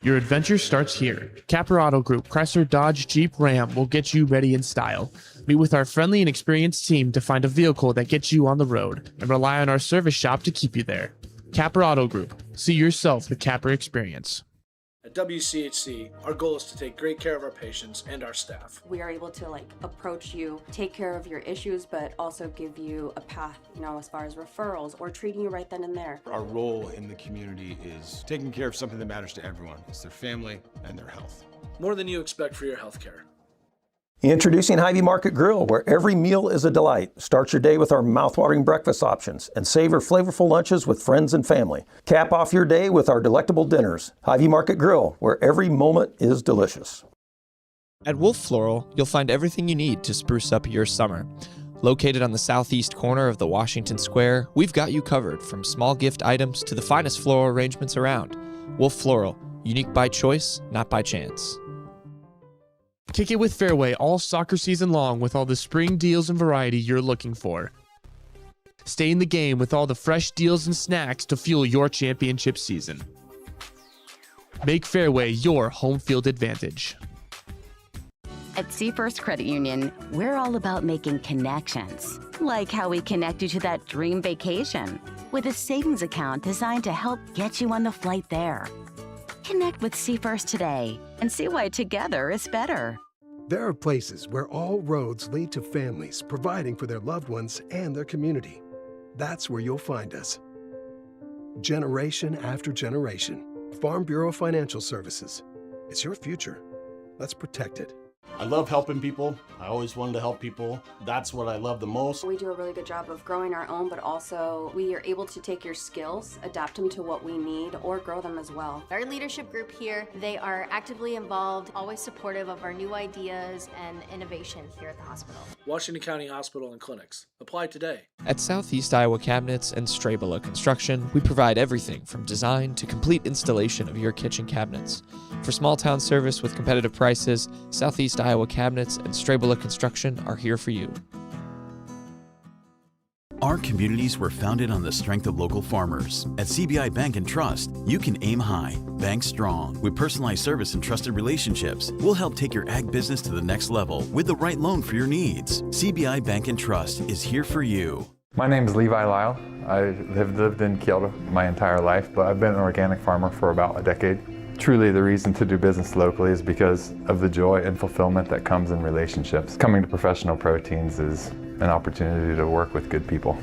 Your adventure starts here. Capper Auto Group, Chrysler, Dodge, Jeep, Ram will get you ready in style. Meet with our friendly and experienced team to find a vehicle that gets you on the road, and rely on our service shop to keep you there. Capper Auto Group. See yourself the Capper experience. At WCHC, our goal is to take great care of our patients and our staff. We are able to approach you, take care of your issues, but also give you a path, as far as referrals or treating you right then and there. Our role in the community is taking care of something that matters to everyone. It's their family and their health. More than you expect for your health care. Introducing Hy-Vee Market Grill, where every meal is a delight. Start your day with our mouthwatering breakfast options and savor flavorful lunches with friends and family. Cap off your day with our delectable dinners. Hy-Vee Market Grill, where every moment is delicious. At Wolf Floral, you'll find everything you need to spruce up your summer. Located on the southeast corner of the Washington Square, we've got you covered from small gift items to the finest floral arrangements around. Wolf Floral, unique by choice, not by chance. Kick it with Fairway all soccer season long with all the spring deals and variety you're looking for. Stay in the game with all the fresh deals and snacks to fuel your championship season. Make Fairway your home field advantage. At Seafirst Credit Union, we're all about making connections, like how we connect you to that dream vacation with a savings account designed to help get you on the flight there. Connect with Seafirst today and see why together is better. There are places where all roads lead to families providing for their loved ones and their community. That's where you'll find us. Generation after generation. Farm Bureau Financial Services. It's your future. Let's protect it. I love helping people. I always wanted to help people. That's what I love the most. We do a really good job of growing our own, but also we are able to take your skills, adapt them to what we need, or grow them as well. Our leadership group here, they are actively involved, always supportive of our new ideas and innovation here at the hospital. Washington County Hospital and Clinics. Apply today. At Southeast Iowa Cabinets and Strabela Construction, we provide everything from design to complete installation of your kitchen cabinets. For small town service with competitive prices, Southeast Iowa Cabinets and Strabela Construction are here for you. Our communities were founded on the strength of local farmers. At CBI Bank and Trust, you can aim high, bank strong. With personalized service and trusted relationships, we'll help take your ag business to the next level with the right loan for your needs. CBI Bank and Trust is here for you. My name is Levi Lyle. I have lived in Kyoto my entire life, but I've been an organic farmer for about a decade. Truly, the reason to do business locally is because of the joy and fulfillment that comes in relationships. Coming to Professional Proteins is an opportunity to work with good people.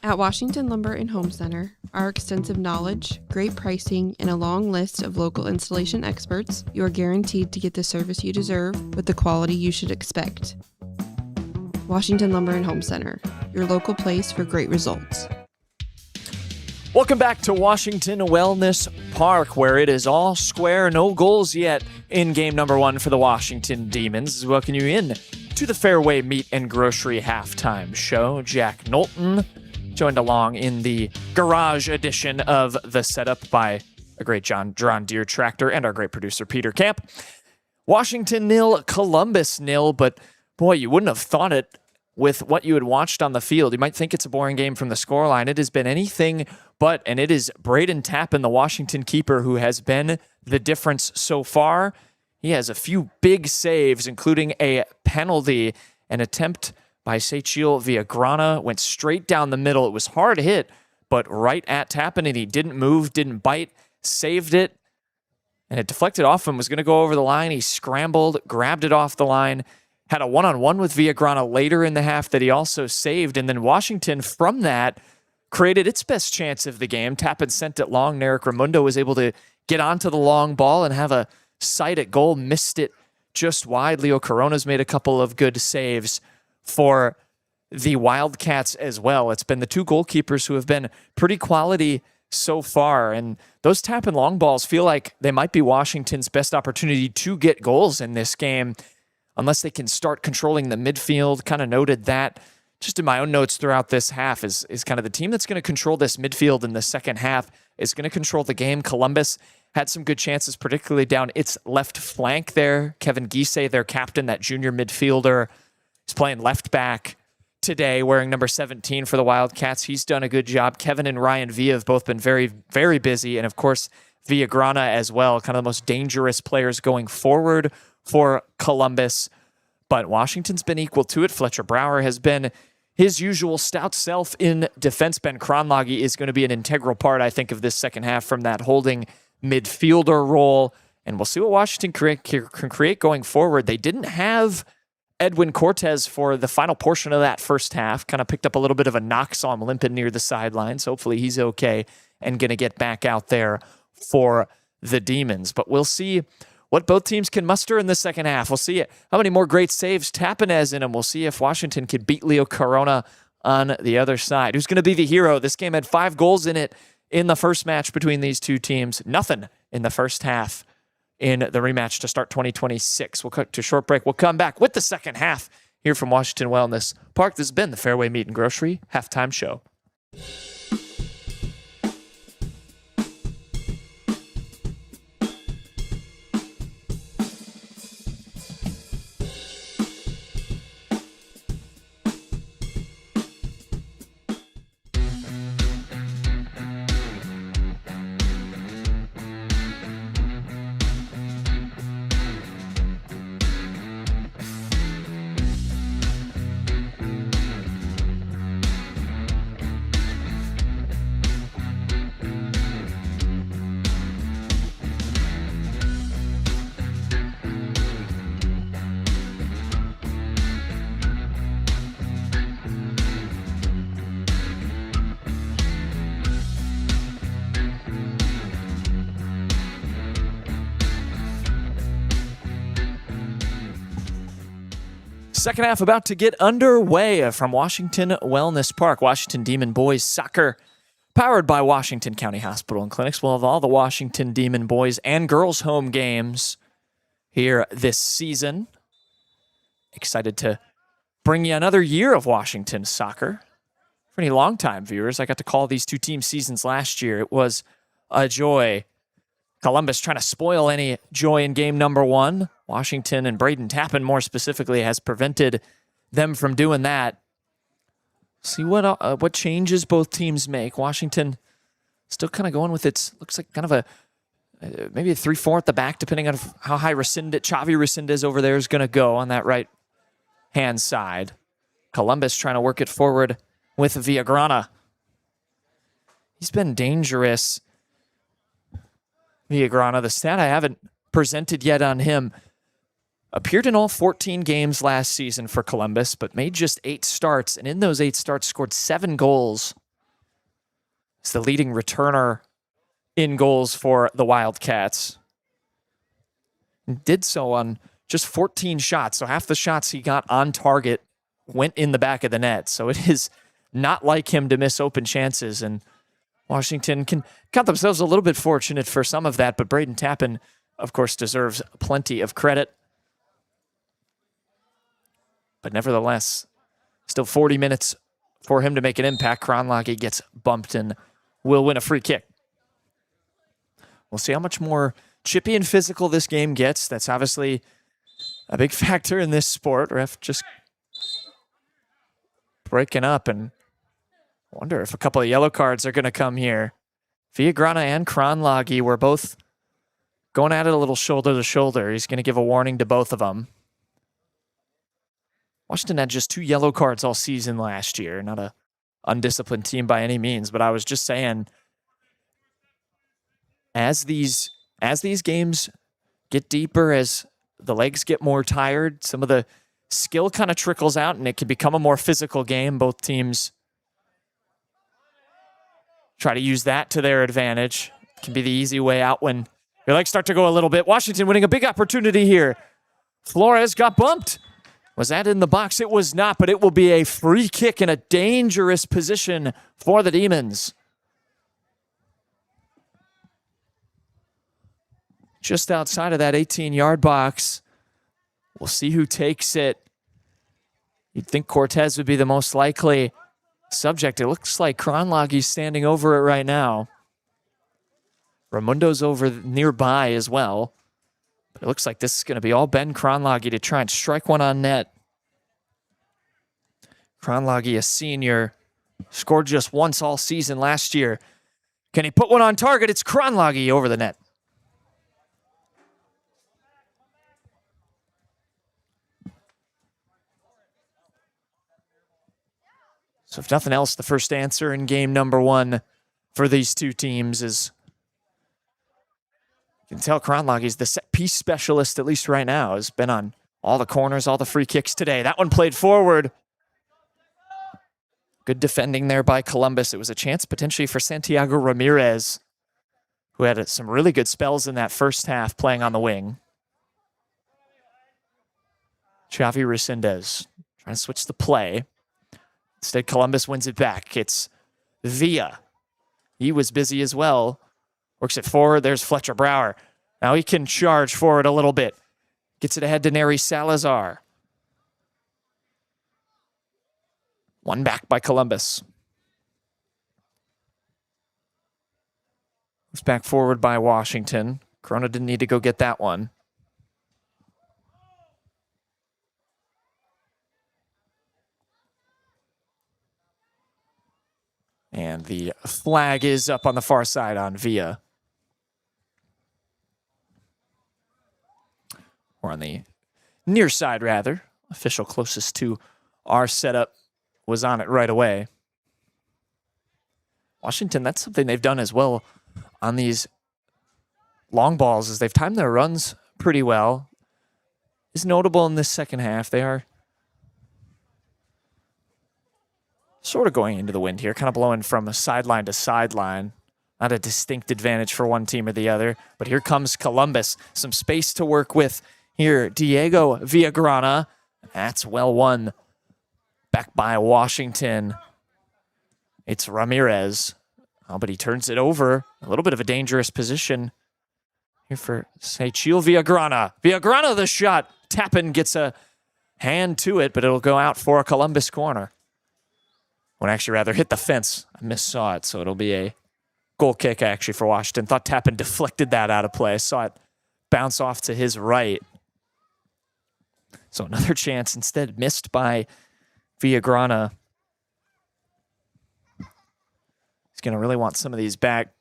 At Washington Lumber and Home Center, our extensive knowledge, great pricing, and a long list of local installation experts, you are guaranteed to get the service you deserve with the quality you should expect. Washington Lumber and Home Center, your local place for great results. Welcome back to Washington Wellness Park, where it is all square, no goals yet in game number 1 for the Washington Demons. Welcome you in to the Fairway Meat and Grocery halftime show. Jack Knowlton joined along in the garage edition of the setup by a great John Deere tractor and our great producer Peter Camp. Washington 0, Columbus 0, but boy, you wouldn't have thought it with what you had watched on the field. You might think it's a boring game from the scoreline. It has been anything but, and it is Braden Tappan, the Washington keeper, who has been the difference so far. He has a few big saves, including a penalty, an attempt by Sechil Villagrana, went straight down the middle. It was hard hit, but right at Tappan, and he didn't move, didn't bite, saved it, and it deflected off him, was going to go over the line. He scrambled, grabbed it off the line, had a one-on-one with Villagrana later in the half that he also saved, and then Washington, from that, created its best chance of the game. Tappan sent it long. Narek Raimundo was able to get onto the long ball and have a sight at goal, missed it just wide. Leo Corona's made a couple of good saves for the Wildcats as well. It's been the two goalkeepers who have been pretty quality so far, and those Tappan long balls feel like they might be Washington's best opportunity to get goals in this game, unless they can start controlling the midfield. Kind of noted that just in my own notes throughout this half is kind of the team that's going to control this midfield in the second half is going to control the game. Columbus had some good chances, particularly down its left flank there. Kevin Gisay, their captain, that junior midfielder, is playing left back today, wearing number 17 for the Wildcats. He's done a good job. Kevin and Ryan Villa have both been very, very busy. And of course, Villagrana as well, kind of the most dangerous players going forward for Columbus. But Washington's been equal to it. Fletcher Brower has been his usual stout self in defense. Ben Kronlage is going to be an integral part, I think, of this second half from that holding midfielder role. And we'll see what Washington can create going forward. They didn't have Edwin Cortez for the final portion of that first half. Kind of picked up a little bit of a knock, saw him limping near the sidelines. Hopefully he's okay and going to get back out there for the Demons. But we'll see what both teams can muster in the second half. We'll see how many more great saves Tappan has in him. We'll see if Washington can beat Leo Corona on the other side. Who's going to be the hero? This game had 5 goals in it in the first match between these two teams. Nothing in the first half in the rematch to start 2026. We'll cut to a short break. We'll come back with the second half here from Washington Wellness Park. This has been the Fairway Meat and Grocery Halftime Show. Second half about to get underway from Washington Wellness Park. Washington Demon Boys Soccer, powered by Washington County Hospital and Clinics. We'll have all the Washington Demon Boys and girls home games here this season. Excited to bring you another year of Washington soccer. For any longtime viewers, I got to call these two team seasons last year. It was a joy. Columbus trying to spoil any joy in game number 1. Washington and Braden Tappan, more specifically, has prevented them from doing that. See what changes both teams make. Washington still kind of going with its, looks like kind of a, maybe a 3-4 at the back, depending on how high Xavi Resendez over there is going to go on that right-hand side. Columbus trying to work it forward with Villagrana. He's been dangerous. Villagrana, the stat I haven't presented yet on him, appeared in all 14 games last season for Columbus, but made just 8 starts, and in those 8 starts scored 7 goals is the leading returner in goals for the Wildcats. And did so on just 14 shots. So half the shots he got on target went in the back of the net. So it is not like him to miss open chances. And Washington can count themselves a little bit fortunate for some of that. But Braden Tappan, of course, deserves plenty of credit. But nevertheless, still 40 minutes for him to make an impact. Kronlage gets bumped and will win a free kick. We'll see how much more chippy and physical this game gets. That's obviously a big factor in this sport. Ref just breaking up, and I wonder if a couple of yellow cards are going to come here. Villagrana and Kronlage were both going at it a little shoulder to shoulder. He's going to give a warning to both of them. Washington had just 2 yellow cards all season last year. Not a undisciplined team by any means, but I was just saying, as these games get deeper, as the legs get more tired, some of the skill kind of trickles out, and it can become a more physical game. Both teams try to use that to their advantage. It can be the easy way out when your legs start to go a little bit. Washington winning a big opportunity here. Flores got bumped. Was that in the box? It was not, but it will be a free kick in a dangerous position for the Demons. Just outside of that 18-yard box. We'll see who takes it. You'd think Cortez would be the most likely subject. It looks like Kronlage's standing over it right now. Raimundo's over nearby as well. But it looks like this is going to be all Ben Kronlage to try and strike one on net. Kronlage, a senior, scored just once all season last year. Can he put one on target? It's Kronlage over the net. So if nothing else, the first answer in game number 1 for these two teams is, you can tell Kronlage's the set piece specialist, at least right now. Has been on all the corners, all the free kicks today. That one played forward. Good defending there by Columbus. It was a chance potentially for Santiago Ramirez, who had some really good spells in that first half playing on the wing. Xavi Resendez trying to switch the play. Instead, Columbus wins it back. It's Villa. He was busy as well. Works it forward. There's Fletcher Brower. Now he can charge forward a little bit. Gets it ahead to Neri Salazar. One back by Columbus. Moves back forward by Washington. Corona didn't need to go get that one. And the flag is up on the far side on Villa. Or on the near side, rather. Official closest to our setup was on it right away. Washington, that's something they've done as well on these long balls, is they've timed their runs pretty well. It's notable in this second half. They are sort of going into the wind here, kind of blowing from sideline to sideline. Not a distinct advantage for one team or the other. But here comes Columbus. Some space to work with here. Diego Villagrana. That's well won. Back by Washington. It's Ramirez. Oh, but he turns it over. A little bit of a dangerous position here for Sechil Villagrana. Villagrana the shot. Tappan gets a hand to it, but it'll go out for a Columbus corner. Would actually rather hit the fence. I missaw it, so it'll be a goal kick actually for Washington. Thought Tappan deflected that out of play. Saw it bounce off to his right. So another chance instead missed by Villagrana. He's going to really want some of these back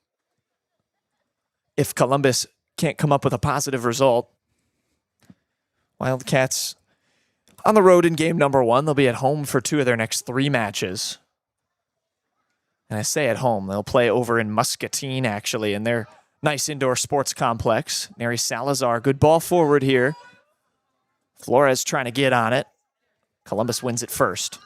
if Columbus can't come up with a positive result. Wildcats on the road in game number 1. They'll be at home for 2 of their next 3 matches. And I say at home, they'll play over in Muscatine, actually, in their nice indoor sports complex. Neri Salazar, good ball forward here. Flores trying to get on it. Columbus wins it first.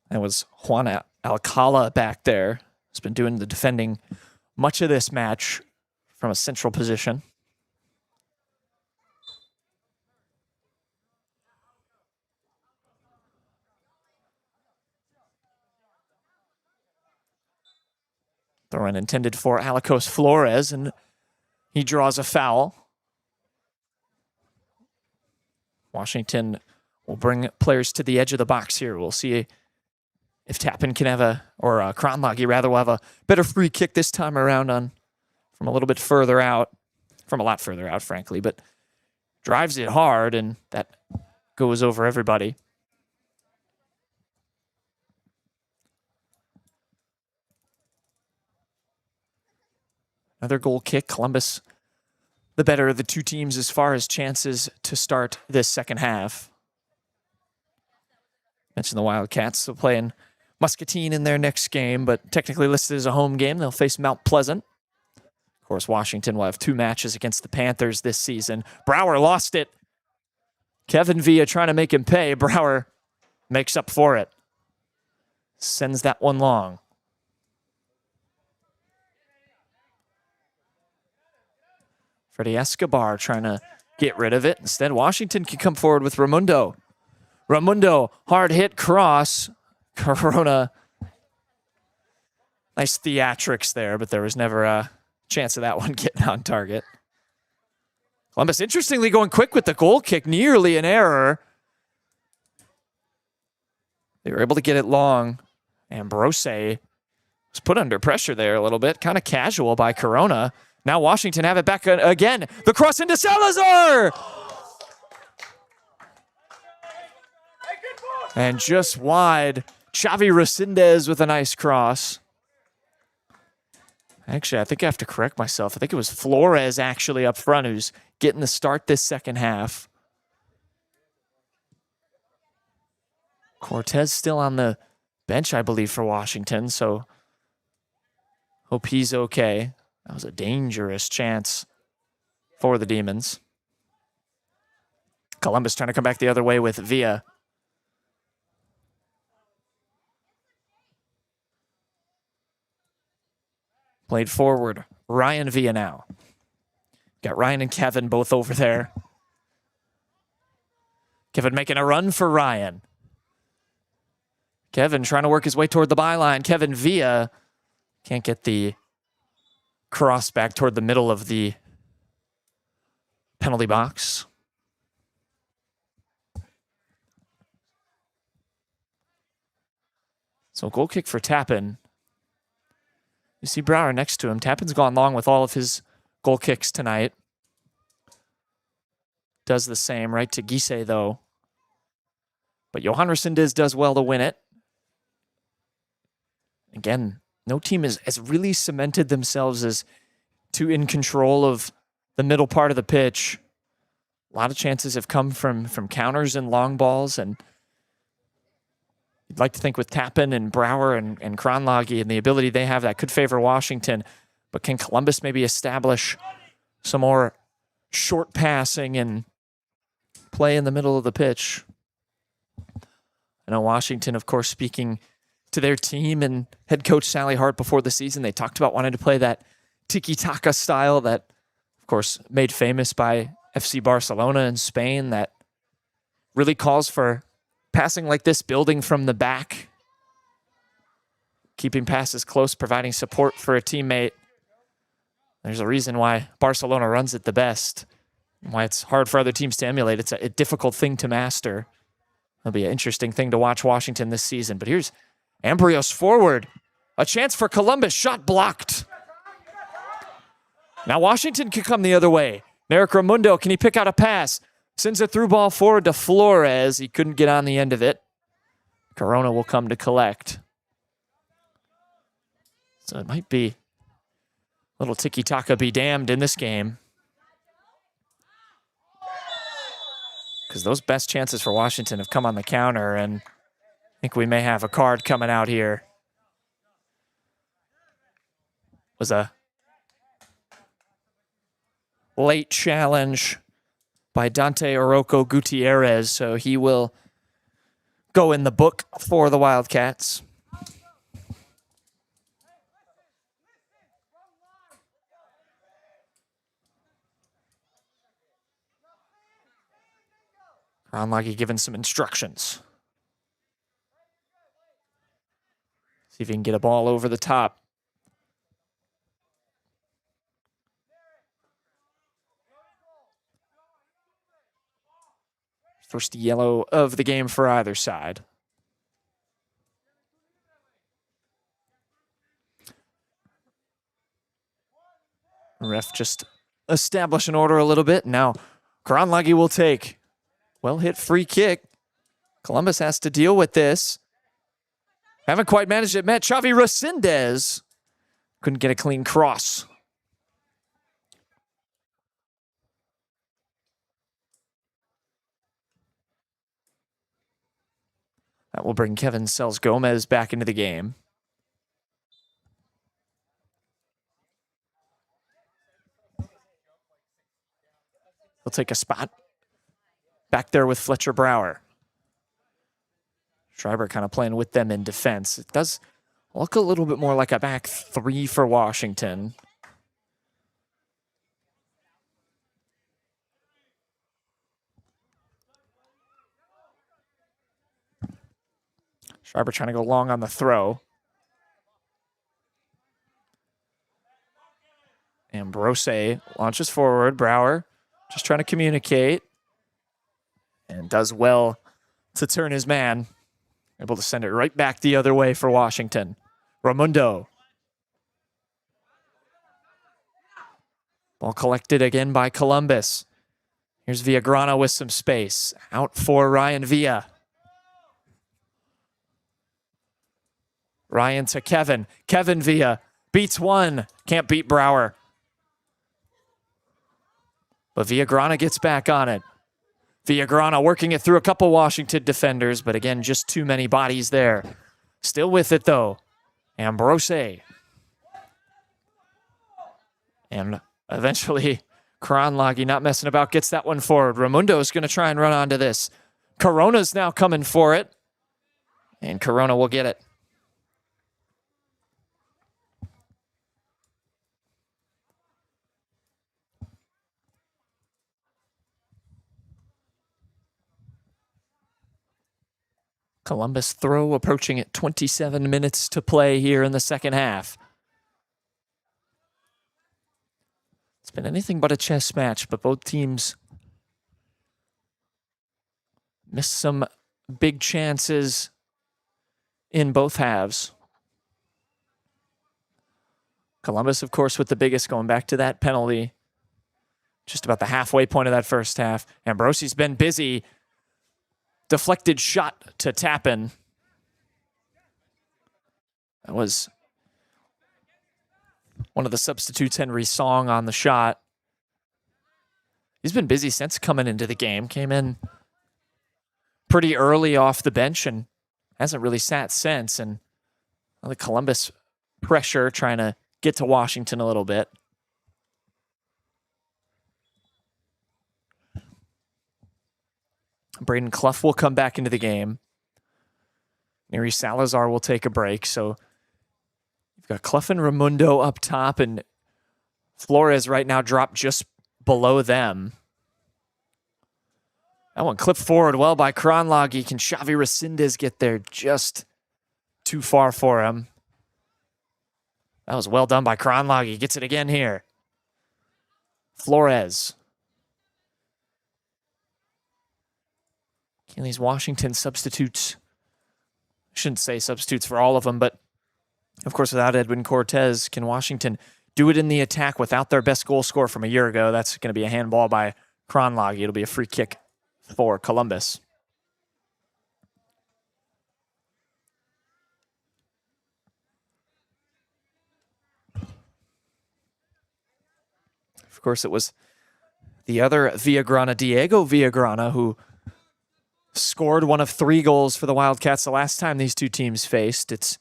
That was Juan Alcala back there has been doing the defending much of this match from a central position. Throw in intended for Alicos Flores, and he draws a foul. Washington will bring players to the edge of the box here. We'll see if Tappan can have Kronlagi rather will have a better free kick this time around from a little bit further out, from a lot further out, frankly, but drives it hard, and that goes over everybody. Another goal kick. Columbus, the better of the two teams as far as chances to start this second half. Mentioned the Wildcats, so playing Muscatine in their next game, but technically listed as a home game. They'll face Mount Pleasant. Of course, Washington will have 2 matches against the Panthers this season. Brower lost it. Kevin Villa trying to make him pay. Brower makes up for it. Sends that one long. Freddie Escobar trying to get rid of it. Instead, Washington can come forward with Raimundo. Raimundo, hard hit cross. Corona. Nice theatrics there, but there was never a chance of that one getting on target. Columbus, interestingly, going quick with the goal kick. Nearly an error. They were able to get it long. Ambrose was put under pressure there a little bit. Kind of casual by Corona. Now Washington have it back again. The cross into Salazar! And just wide. Xavi Resendez with a nice cross. Actually, I think I have to correct myself. I think it was Flores actually up front who's getting the start this second half. Cortez still on the bench, I believe, for Washington, so hope he's okay. That was a dangerous chance for the Demons. Columbus trying to come back the other way with Villa. Played forward. Ryan Villa now. Got Ryan and Kevin both over there. Kevin making a run for Ryan. Kevin trying to work his way toward the byline. Kevin Villa can't get the cross back toward the middle of the penalty box. So goal kick for Tappan. You see Brower next to him. Tappan's gone long with all of his goal kicks tonight. Does the same right to Gise, though. But Johan Resendez does well to win it. Again, no team has really cemented themselves as in control of the middle part of the pitch. A lot of chances have come from counters and long balls, and you'd like to think with Tappan and Brower and Kronlagi and the ability they have, that could favor Washington. But can Columbus maybe establish some more short passing and play in the middle of the pitch? I know Washington, of course, speaking to their team and head coach Sally Hart before the season, they talked about wanting to play that tiki-taka style that, of course, made famous by FC Barcelona in Spain, that really calls for passing like this, building from the back, keeping passes close, providing support for a teammate. There's a reason why Barcelona runs it the best, and why it's hard for other teams to emulate. It's a difficult thing to master. It'll be an interesting thing to watch Washington this season. But here's Ambrios forward. A chance for Columbus. Shot blocked. Now Washington can come the other way. Merrick Raimundo, can he pick out a pass? Sends a through ball forward to Flores. He couldn't get on the end of it. Corona will come to collect. So it might be a little tiki-taka be damned in this game. Because those best chances for Washington have come on the counter, and I think we may have a card coming out here. Was a late challenge by Dante Orozco Gutierrez, so he will go in the book for the Wildcats. Kronlage given some instructions. See if he can get a ball over the top. First yellow of the game for either side. Ref just establish an order a little bit. Now Kronlage will take. Well hit free kick. Columbus has to deal with this. Haven't quite managed it. Met Xavi Resendez. Couldn't get a clean cross. That will bring Kevin Sells Gomez back into the game. He'll take a spot back there with Fletcher Brower. Schreiber kind of playing with them in defense. It does look a little bit more like a back three for Washington. Schreiber trying to go long on the throw. Ambrose launches forward. Brower just trying to communicate. And does well to turn his man. Able to send it right back the other way for Washington. Raimundo. Ball collected again by Columbus. Here's Villagrana with some space. Out for Ryan Villa. Ryan to Kevin. Kevin Villa beats one. Can't beat Brower. But Villagrana gets back on it. Villagrana working it through a couple Washington defenders, but again, just too many bodies there. Still with it, though. Ambrose. And eventually, Kronlage, not messing about, gets that one forward. Raimundo is going to try and run onto this. Corona's now coming for it. And Corona will get it. Columbus throw approaching at 27 minutes to play here in the second half. It's been anything but a chess match, but both teams missed some big chances in both halves. Columbus, of course, with the biggest, going back to that penalty. Just about the halfway point of that first half. Ambrose's been busy. Deflected shot to Tappan. That was one of the substitutes, Henry Song, on the shot. He's been busy since coming into the game. Came in pretty early off the bench and hasn't really sat since. And the Columbus pressure trying to get to Washington a little bit. Braden Clough will come back into the game. Neri Salazar will take a break. So you've got Clough and Raimundo up top, and Flores right now dropped just below them. That one clipped forward well by Kronlage. Can Xavi Resendez get there? Just too far for him. That was well done by Kronlage. Gets it again here. Flores. Can these Washington substitutes, I shouldn't say substitutes for all of them, but of course without Edwin Cortez, can Washington do it in the attack without their best goal scorer from a year ago? That's going to be a handball by Kronlage. It'll be a free kick for Columbus. Of course, it was the other Villagrana, Diego Villagrana, who scored one of 3 goals for the Wildcats the last time these two teams faced. It's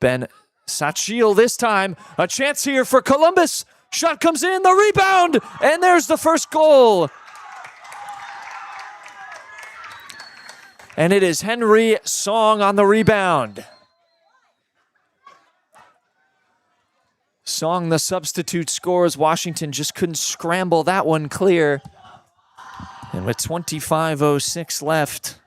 been Sachil this time. A chance here for Columbus. Shot comes in, the rebound, and there's the first goal. And it is Henry Song on the rebound. Song, the substitute, scores. Washington just couldn't scramble that one clear. And with 25:06 left,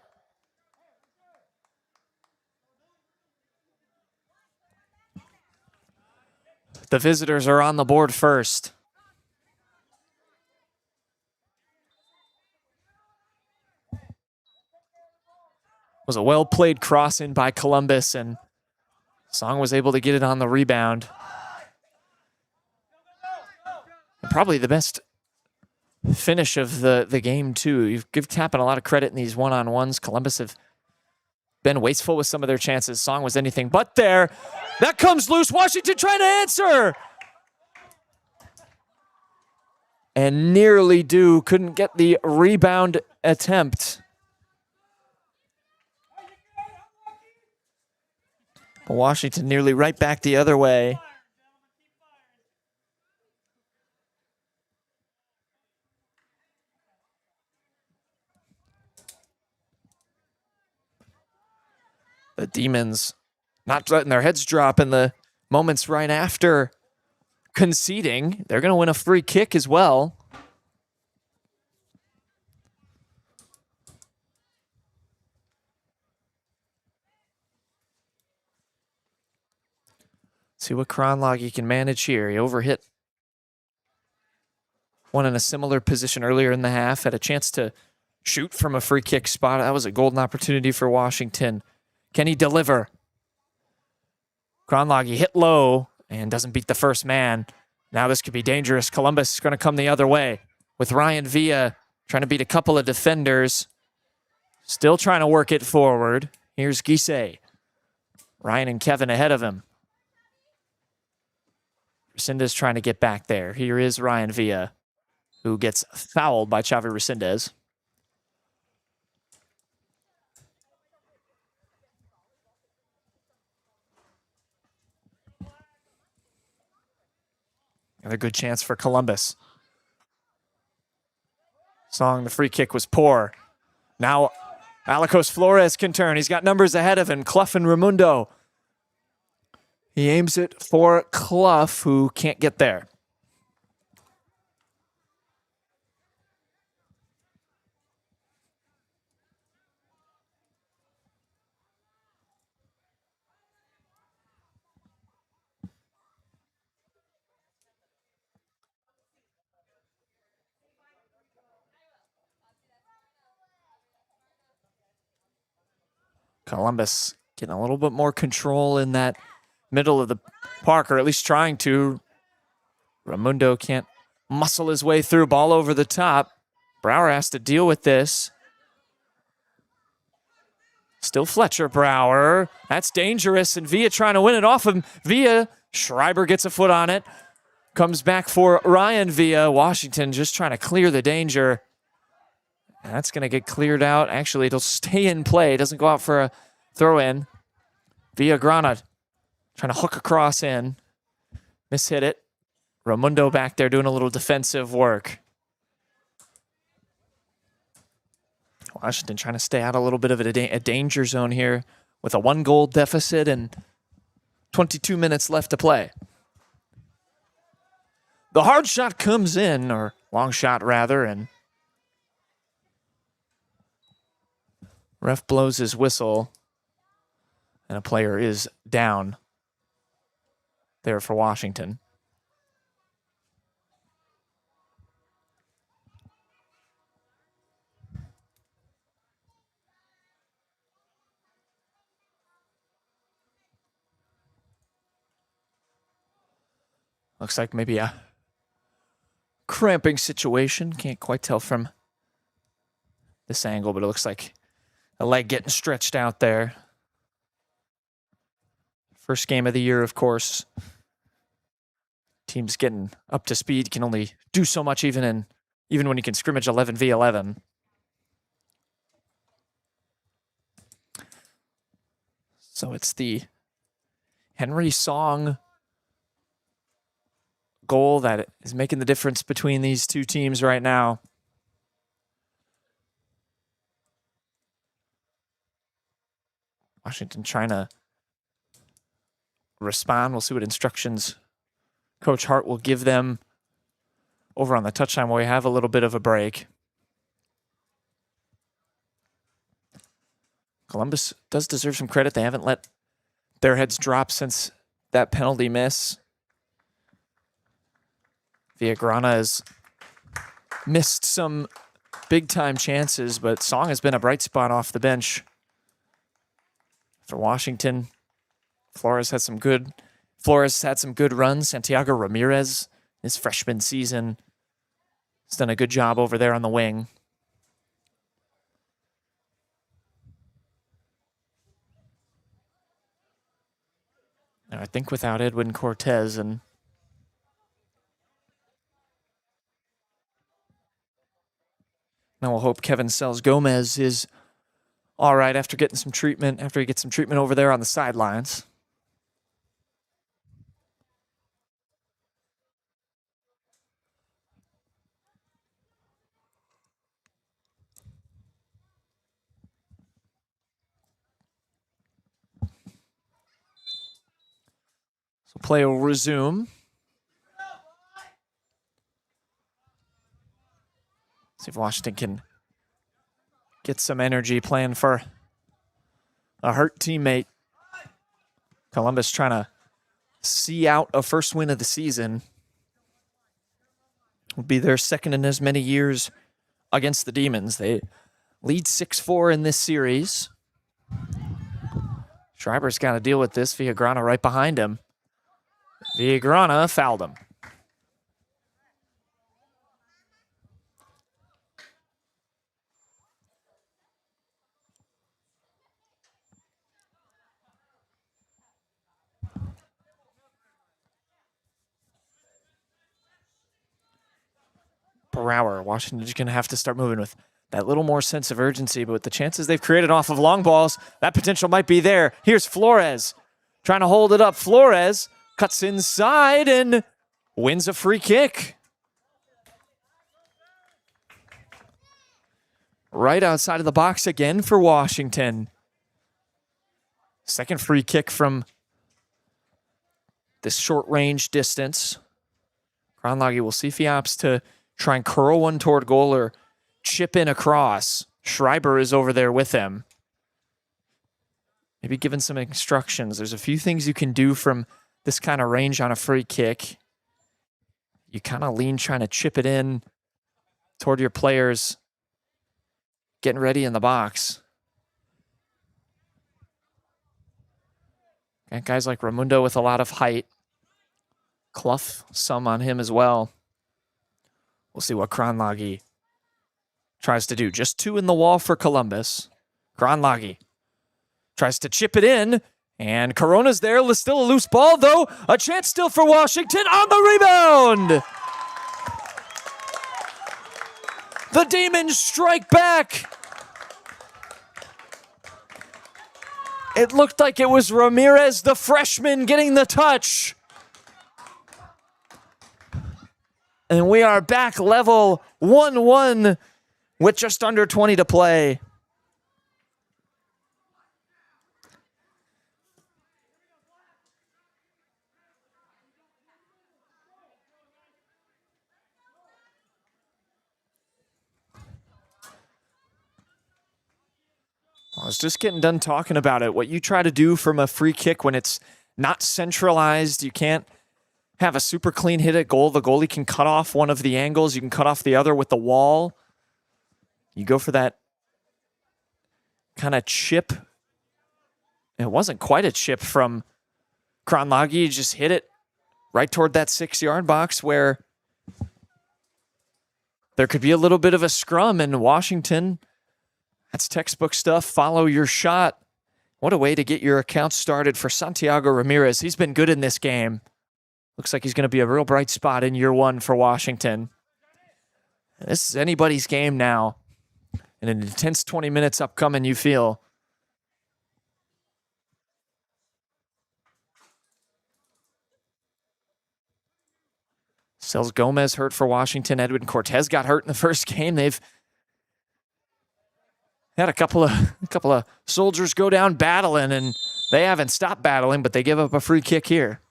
the visitors are on the board first. Was a well-played cross in by Columbus, and Song was able to get it on the rebound. And probably the best finish of the game, too. You give Tappan a lot of credit in these one-on-ones. Columbus have been wasteful with some of their chances. Song was anything but there. That comes loose. Washington trying to answer. And nearly do. Couldn't get the rebound attempt. But Washington nearly right back the other way. The Demons not letting their heads drop in the moments right after conceding. They're going to win a free kick as well. See what Kronloggy can manage here. He overhit one in a similar position earlier in the half. Had a chance to shoot from a free kick spot. That was a golden opportunity for Washington. Can he deliver? Kronloggy hit low and doesn't beat the first man. Now this could be dangerous. Columbus is going to come the other way with Ryan Villa trying to beat a couple of defenders. Still trying to work it forward. Here's Gisay. Ryan and Kevin ahead of him. Resendez trying to get back there. Here is Ryan Villa, who gets fouled by Xavi Resendez. Another good chance for Columbus. Song, the free kick was poor. Now Alicos Flores can turn. He's got numbers ahead of him. Clough and Raimundo. He aims it for Clough, who can't get there. Columbus getting a little bit more control in that middle of the park, or at least trying to. Raimundo can't muscle his way through. Ball over the top. Brower has to deal with this. Still Fletcher Brower. That's dangerous, and Villa trying to win it off him. Villa, Schreiber gets a foot on it. Comes back for Ryan Villa. Washington just trying to clear the danger. And that's going to get cleared out. Actually, it'll stay in play. It doesn't go out for a throw-in. Villagrana trying to hook across in. Mishit it. Raimundo back there doing a little defensive work. Washington trying to stay out a little bit of a danger zone here with a 1-goal deficit and 22 minutes left to play. The hard shot comes in, or long shot rather, and ref blows his whistle, and a player is down there for Washington. Looks like maybe a cramping situation. Can't quite tell from this angle, but it looks like a leg getting stretched out there. First game of the year, of course. Teams getting up to speed can only do so much even when you can scrimmage 11v11. So it's the Henry Song goal that is making the difference between these two teams right now. Washington trying to respond. We'll see what instructions Coach Hart will give them over on the touchline where we have a little bit of a break. Columbus does deserve some credit. They haven't let their heads drop since that penalty miss. Villagrana has missed some big-time chances, but Song has been a bright spot off the bench for Washington. Flores had some good runs. Santiago Ramirez, his freshman season, has done a good job over there on the wing. And I think without Edwin Cortez, and now we'll hope Kevin Sells Gomez is all right after getting some treatment, after he gets some treatment over there on the sidelines. So play will resume. See if Washington can get some energy playing for a hurt teammate. Columbus trying to see out a first win of the season. Would be their second in as many years against the Demons. They lead 6-4 in this series. Schreiber's got to deal with this. Villagrana right behind him. Villagrana fouled him. Per hour. Washington's going to have to start moving with that little more sense of urgency, but with the chances they've created off of long balls, that potential might be there. Here's Flores trying to hold it up. Flores cuts inside and wins a free kick. Right outside of the box again for Washington. Second free kick from this short range distance. Kronlage will see if he opts to try and curl one toward goal or chip in across. Schreiber is over there with him. Maybe given some instructions. There's a few things you can do from this kind of range on a free kick. You kind of lean trying to chip it in toward your players getting ready in the box. Got guys like Raimundo with a lot of height. Clough, some on him as well. We'll see what Kronlage tries to do. Just two in the wall for Columbus. Kronlage tries to chip it in, and Corona's there. Still a loose ball, though. A chance still for Washington on the rebound. The Demons strike back. It looked like it was Ramirez, the freshman, getting the touch. And we are back level 1-1 with just under 20 to play. I was just getting done talking about it. What you try to do from a free kick when it's not centralized, you can't have a super clean hit at goal. The goalie can cut off one of the angles. You can cut off the other with the wall. You go for that kind of chip. It wasn't quite a chip from Kronlage. You just hit it right toward that 6-yard box where there could be a little bit of a scrum in Washington. That's textbook stuff. Follow your shot. What a way to get your account started for Santiago Ramirez. He's been good in this game. Looks like he's going to be a real bright spot in year one for Washington. This is anybody's game now. And an intense 20 minutes upcoming, you feel. Sells Gomez hurt for Washington. Edwin Cortez got hurt in the first game. They've had a couple of soldiers go down battling, and they haven't stopped battling, but they give up a free kick here.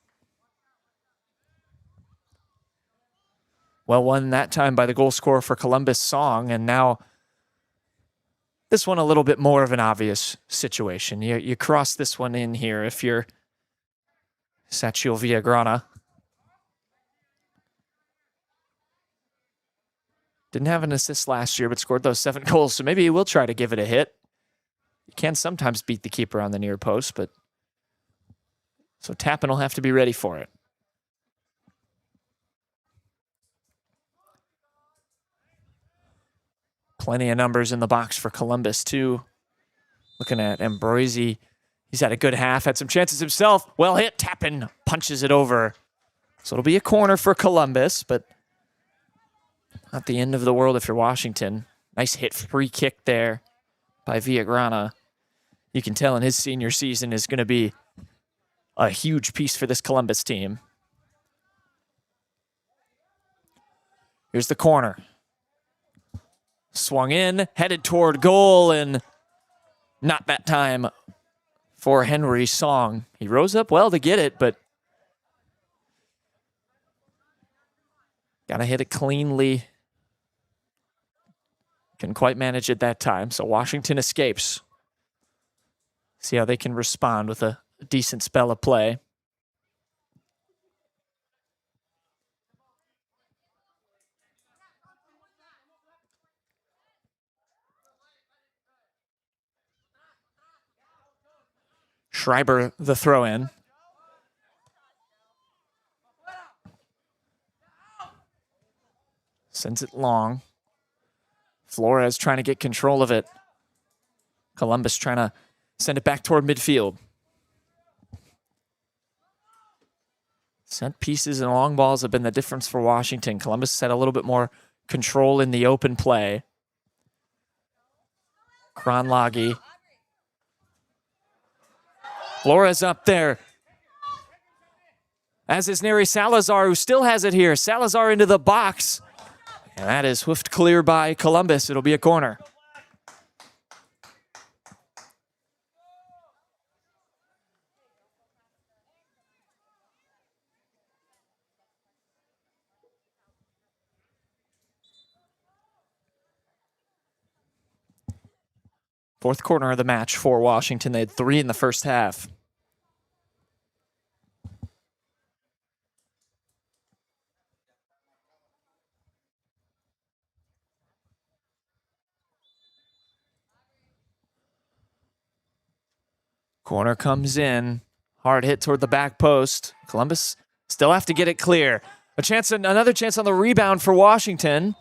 Well won that time by the goal scorer for Columbus, Song, and now This one a little bit more of an obvious situation. You cross this one in here if you're Sachiel Villagrana. Didn't have an assist last year, but scored those 7 goals, so maybe he will try to give it a hit. You can sometimes beat the keeper on the near post, but so Tappan will have to be ready for it. Plenty of numbers in the box for Columbus, too. Looking at Ambrosi. He's had a good half, had some chances himself. Well hit, Tappan punches it over. So it'll be a corner for Columbus, but not the end of the world if you're Washington. Nice hit, free kick there by Villagrana. You can tell in his senior season is going to be a huge piece for this Columbus team. Here's the corner. Swung in, headed toward goal, and not that time for Henry Song. He rose up well to get it, but gotta hit it cleanly. Couldn't quite manage it that time, so Washington escapes. See how they can respond with a decent spell of play. Schreiber, the throw-in. Sends it long. Flores trying to get control of it. Columbus trying to send it back toward midfield. Set pieces and long balls have been the difference for Washington. Columbus had a little bit more control in the open play. Kronlagi. Flores up there. As is Neri Salazar, who still has it here. Salazar into the box. And that is hoofed clear by Columbus. It'll be a corner. Fourth corner of the match for Washington. They had 3 in the first half. Corner comes in. Hard hit toward the back post. Columbus still have to get it clear. Another chance on the rebound for Washington.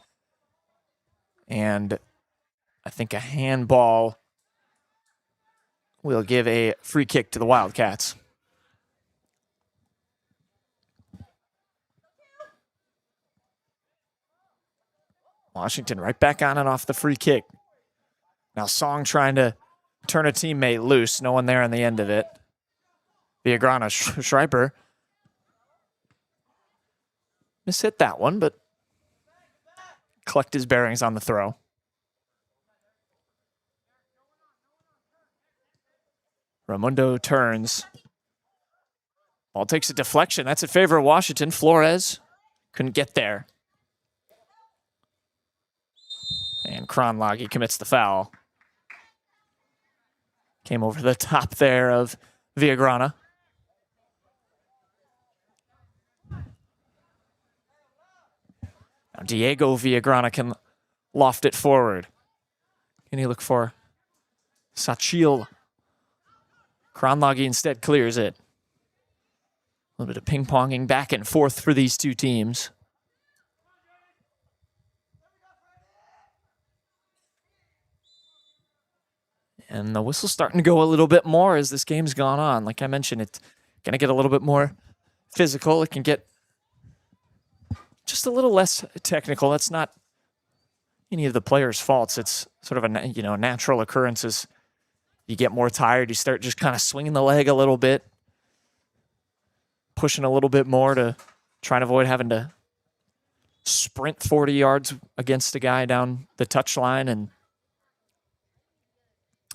And I think a handball will give a free kick to the Wildcats. Washington right back on and off the free kick. Now Song trying to turn a teammate loose. No one there on the end of it. Villagrana, Schreiber. Mishit that one, but collect his bearings on the throw. Ramundo turns. Ball takes a deflection. That's in favor of Washington. Flores couldn't get there. And Kronlagi commits the foul. Came over the top there of Villagrana. Now Diego Villagrana can loft it forward. Can he look for Sachiel? Kronlagi instead clears it. A little bit of ping-ponging back and forth for these two teams. And the whistle's starting to go a little bit more as this game's gone on. Like I mentioned, it's going to get a little bit more physical. It can get just a little less technical. That's not any of the players' faults. It's sort of a natural occurrence. As you get more tired, you start just kind of swinging the leg a little bit, pushing a little bit more to try and avoid having to sprint 40 yards against a guy down the touchline. And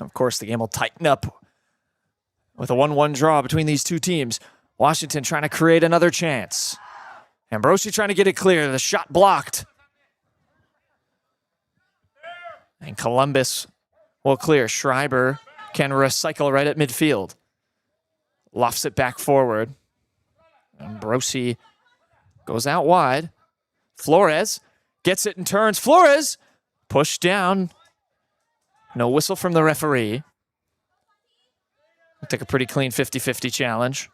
of course, the game will tighten up with a 1-1 draw between these two teams. Washington trying to create another chance. Ambrosi trying to get it clear. The shot blocked. And Columbus will clear. Schreiber can recycle right at midfield. Lofts it back forward. And Brosi goes out wide. Flores gets it and turns. Flores pushed down. No whistle from the referee. Take a pretty clean 50-50 challenge.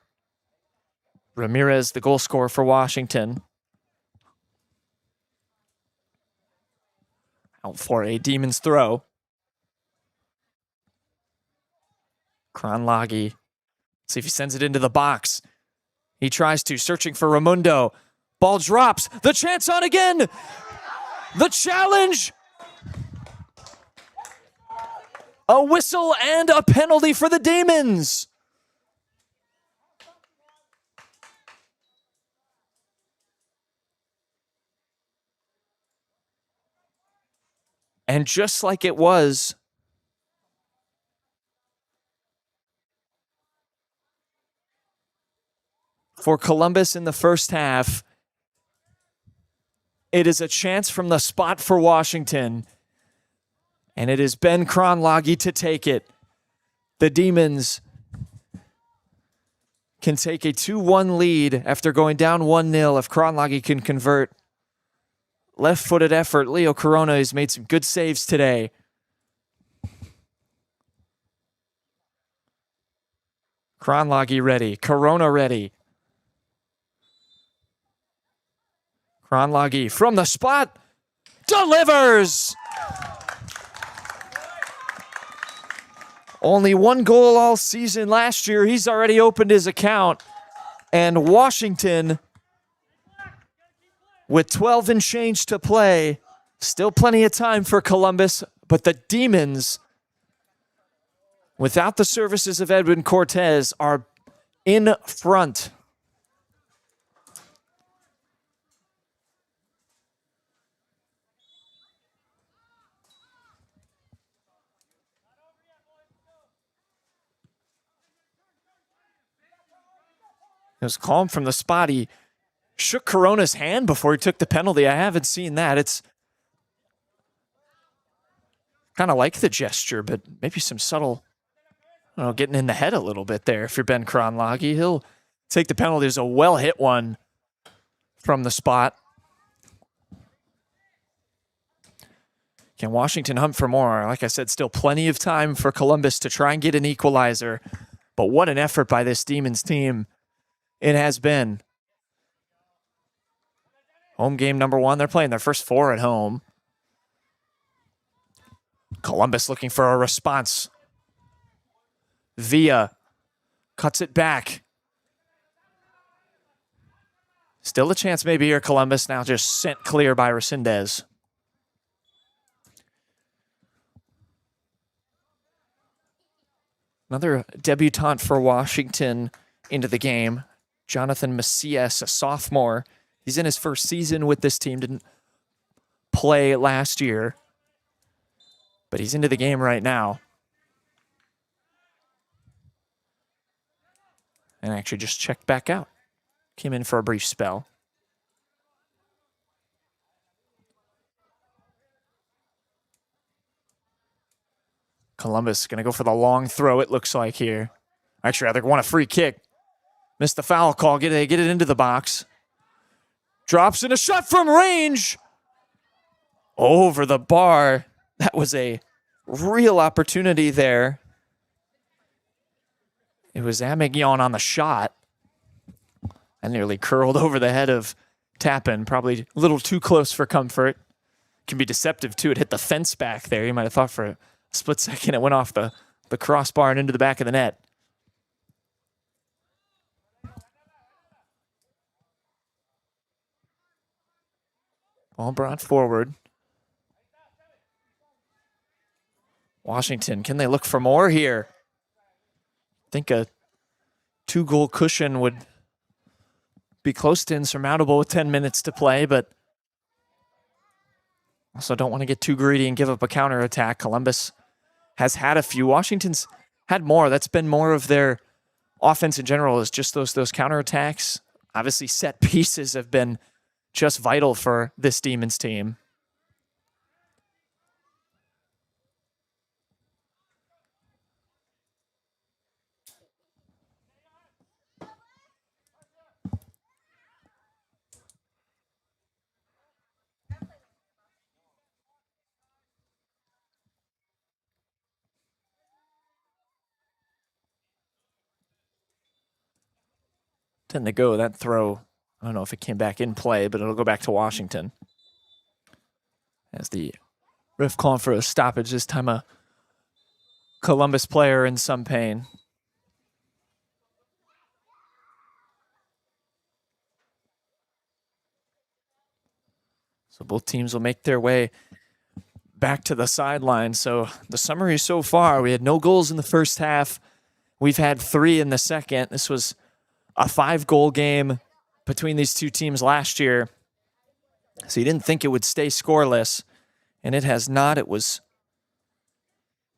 Ramirez, the goal scorer for Washington. Out for a Demons throw. Kronlagi. See if he sends it into the box. He tries to, searching for Raimundo. Ball drops. The chance on again. The challenge. A whistle and a penalty for the Demons. And just like it was for Columbus in the first half, it is a chance from the spot for Washington. And it is Ben Kronlagi to take it. The Demons can take a 2-1 lead after going down 1-0 if Kronlagi can convert. Left-footed effort. Leo Corona has made some good saves today. Kronlagi ready. Corona ready. Kronlagi from the spot. Delivers! Only one goal all season last year. He's already opened his account. And Washington, with 12 and change to play, still plenty of time for Columbus, but the Demons, without the services of Edwin Cortez, are in front. It was calm from the spot. He shook Corona's hand before he took the penalty. I haven't seen that. It's kind of like the gesture, but maybe some subtle, getting in the head a little bit there. If you're Ben Kronlagi, he'll take the penalty. It's a well-hit one from the spot. Can Washington hunt for more? Like I said, still plenty of time for Columbus to try and get an equalizer. But what an effort by this Demons team it has been. Home game number 1. They're playing their first 4 at home. Columbus looking for a response. Villa cuts it back. Still a chance maybe here, Columbus. Now just sent clear by Resendez. Another debutant for Washington into the game. Jonathan Macias, a sophomore. He's in his first season with this team. Didn't play last year, but he's into the game right now. And actually just checked back out. Came in for a brief spell. Columbus going to go for the long throw, it looks like here. Actually, rather want a free kick. Missed the foul call. Get it into the box. Drops in a shot from range. Over the bar. That was a real opportunity there. It was Amignon on the shot. And nearly curled over the head of Tappan. Probably a little too close for comfort. Can be deceptive too. It hit the fence back there. You might have thought for a split second it went off the crossbar and into the back of the net. Ball brought forward. Washington, can they look for more here? I think a 2-goal cushion would be close to insurmountable with 10 minutes to play, but also don't want to get too greedy and give up a counterattack. Columbus has had a few. Washington's had more. That's been more of their offense in general, is just those counterattacks. Obviously, set pieces have been just vital for this Demons team. 10 to go. That throw, I don't know if it came back in play, but it'll go back to Washington. As the ref calling for a stoppage, this time a Columbus player in some pain. So both teams will make their way back to the sideline. So the summary so far, we had no goals in the first half. We've had 3 in the second. This was a 5-goal game between these two teams last year. So you didn't think it would stay scoreless, and it has not. It was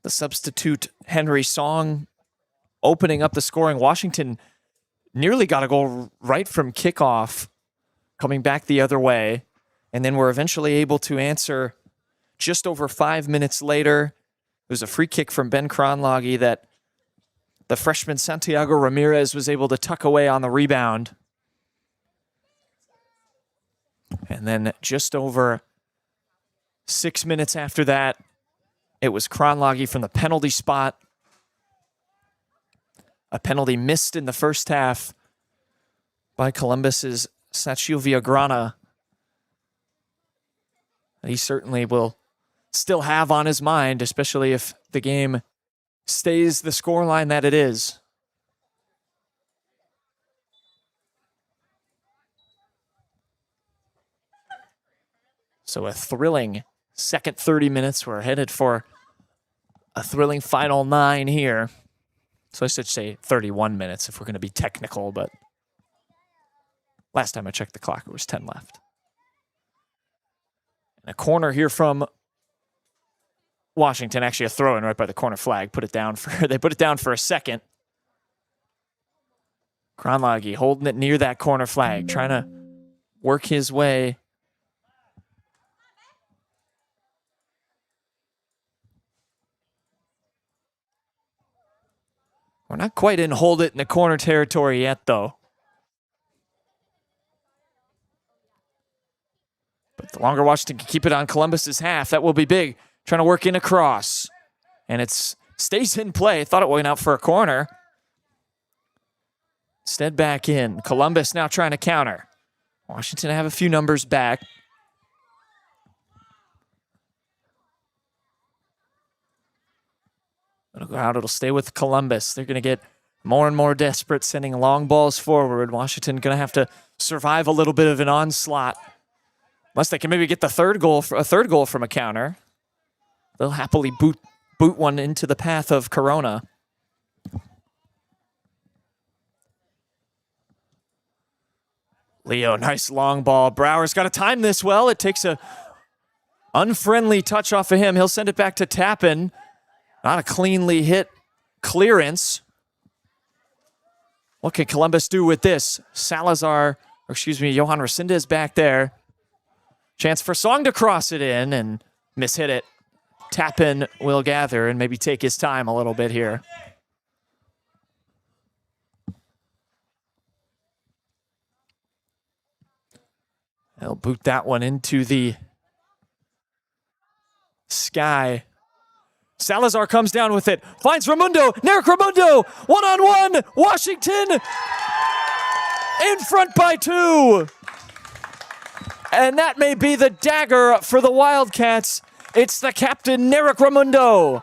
the substitute Henry Song opening up the scoring. Washington nearly got a goal right from kickoff, coming back the other way, and then were eventually able to answer just over 5 minutes later. It was a free kick from Ben Kronlage that the freshman Santiago Ramirez was able to tuck away on the rebound. And then just over 6 minutes after that, it was Kronlage from the penalty spot. A penalty missed in the first half by Columbus's Sachio Villagrana. He certainly will still have on his mind, especially if the game stays the scoreline that it is. So a thrilling second 30 minutes. We're headed for a thrilling final 9 here. So I should say 31 minutes if we're going to be technical, but last time I checked the clock, it was 10 left. And a corner here from Washington, actually a throw-in right by the corner flag. They put it down for a second. Kronlage holding it near that corner flag, trying to work his way. We're not quite in hold it in the corner territory yet, though. But the longer Washington can keep it on Columbus's half, that will be big. Trying to work in across. And it stays in play. Thought it went out for a corner. Instead back in. Columbus now trying to counter. Washington have a few numbers back. It'll go out. It'll stay with Columbus. They're going to get more and more desperate, sending long balls forward. Washington going to have to survive a little bit of an onslaught. Unless they can maybe get a third goal from a counter. They'll happily boot one into the path of Corona. Leo, nice long ball. Brower's got to time this well. It takes a unfriendly touch off of him. He'll send it back to Tappan. Not a cleanly hit clearance. What can Columbus do with this? Johan Resendez back there. Chance for Song to cross it in and mishit it. Tappan will gather and maybe take his time a little bit here. They'll boot that one into the sky. Salazar comes down with it. Finds Raimundo. Narek Raimundo. 1-on-1. Washington in front by 2. And that may be the dagger for the Wildcats. It's the captain, Narek Raimundo.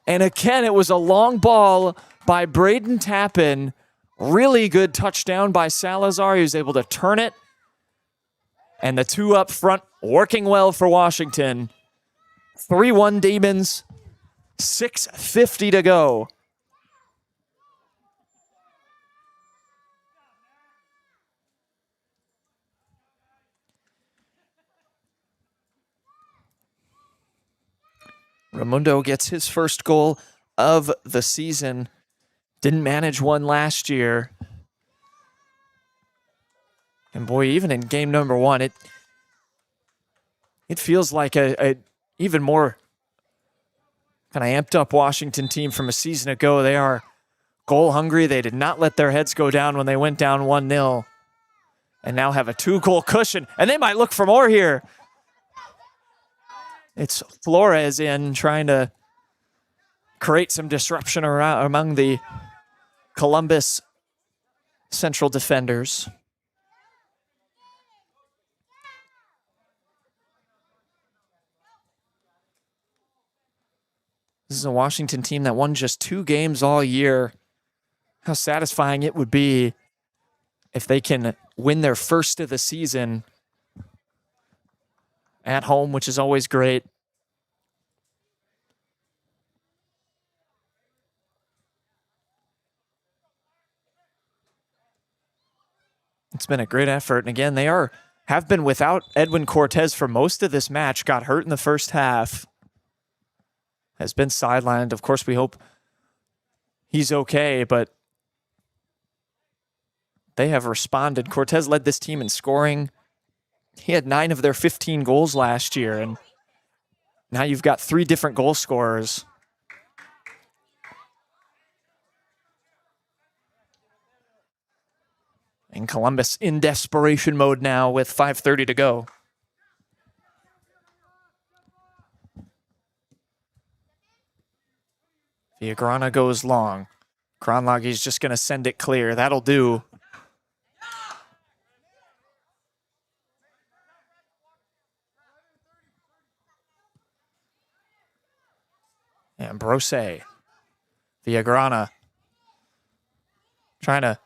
And again, it was a long ball by Braden Tappan. Really good touchdown by Salazar. He was able to turn it. And the 2 up front working well for Washington. 3-1 Demons. 6:50 to go. Raimundo gets his first goal of the season. Didn't manage one last year. And boy, even in game number 1, it feels like a even more kind of amped up Washington team from a season ago. They are goal hungry. They did not let their heads go down when they went down 1-0. And now have a 2-goal cushion. And they might look for more here. It's Flores in trying to create some disruption among the Columbus Central defenders. This is a Washington team that won just 2 games all year. How satisfying it would be if they can win their first of the season at home, which is always great. It's been a great effort. And again, they have been without Edwin Cortez for most of this match. Got hurt in the first half. Has been sidelined. Of course, we hope he's okay, but they have responded. Cortez led this team in scoring. He had 9 of their 15 goals last year, and now you've got 3 different goal scorers. And Columbus in desperation mode now with 5:30 to go. Villagrana goes long. Kronlagi's just going to send it clear. That'll do. And Brose. Villagrana trying to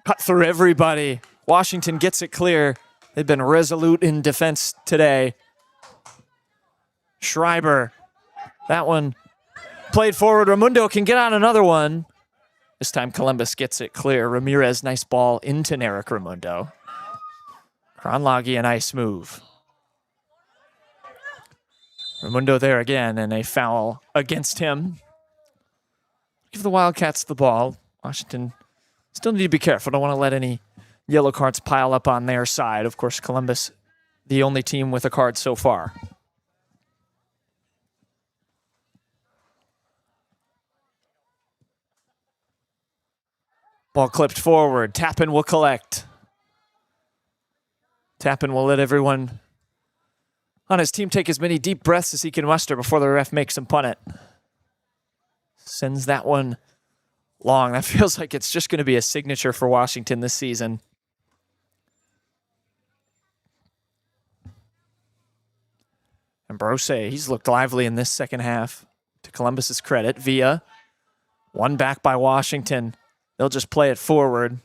cut through everybody. Washington gets it clear. They've been resolute in defense today. Schreiber. That one played forward. Raimundo can get on another one. This time Columbus gets it clear. Ramirez, nice ball into Narek Raimundo. Kronlagi, a nice move. Raimundo there again, and a foul against him. Give the Wildcats the ball. Washington still need to be careful. Don't want to let any yellow cards pile up on their side. Of course, Columbus, the only team with a card so far. Ball clipped forward. Tappan will collect. Tappan will let everyone on his team take as many deep breaths as he can muster before the ref makes him punt it. Sends that one long. That feels like it's just going to be a signature for Washington this season. And Brose, he's looked lively in this second half. To Columbus's credit, Villa. One back by Washington. They'll just play it forward.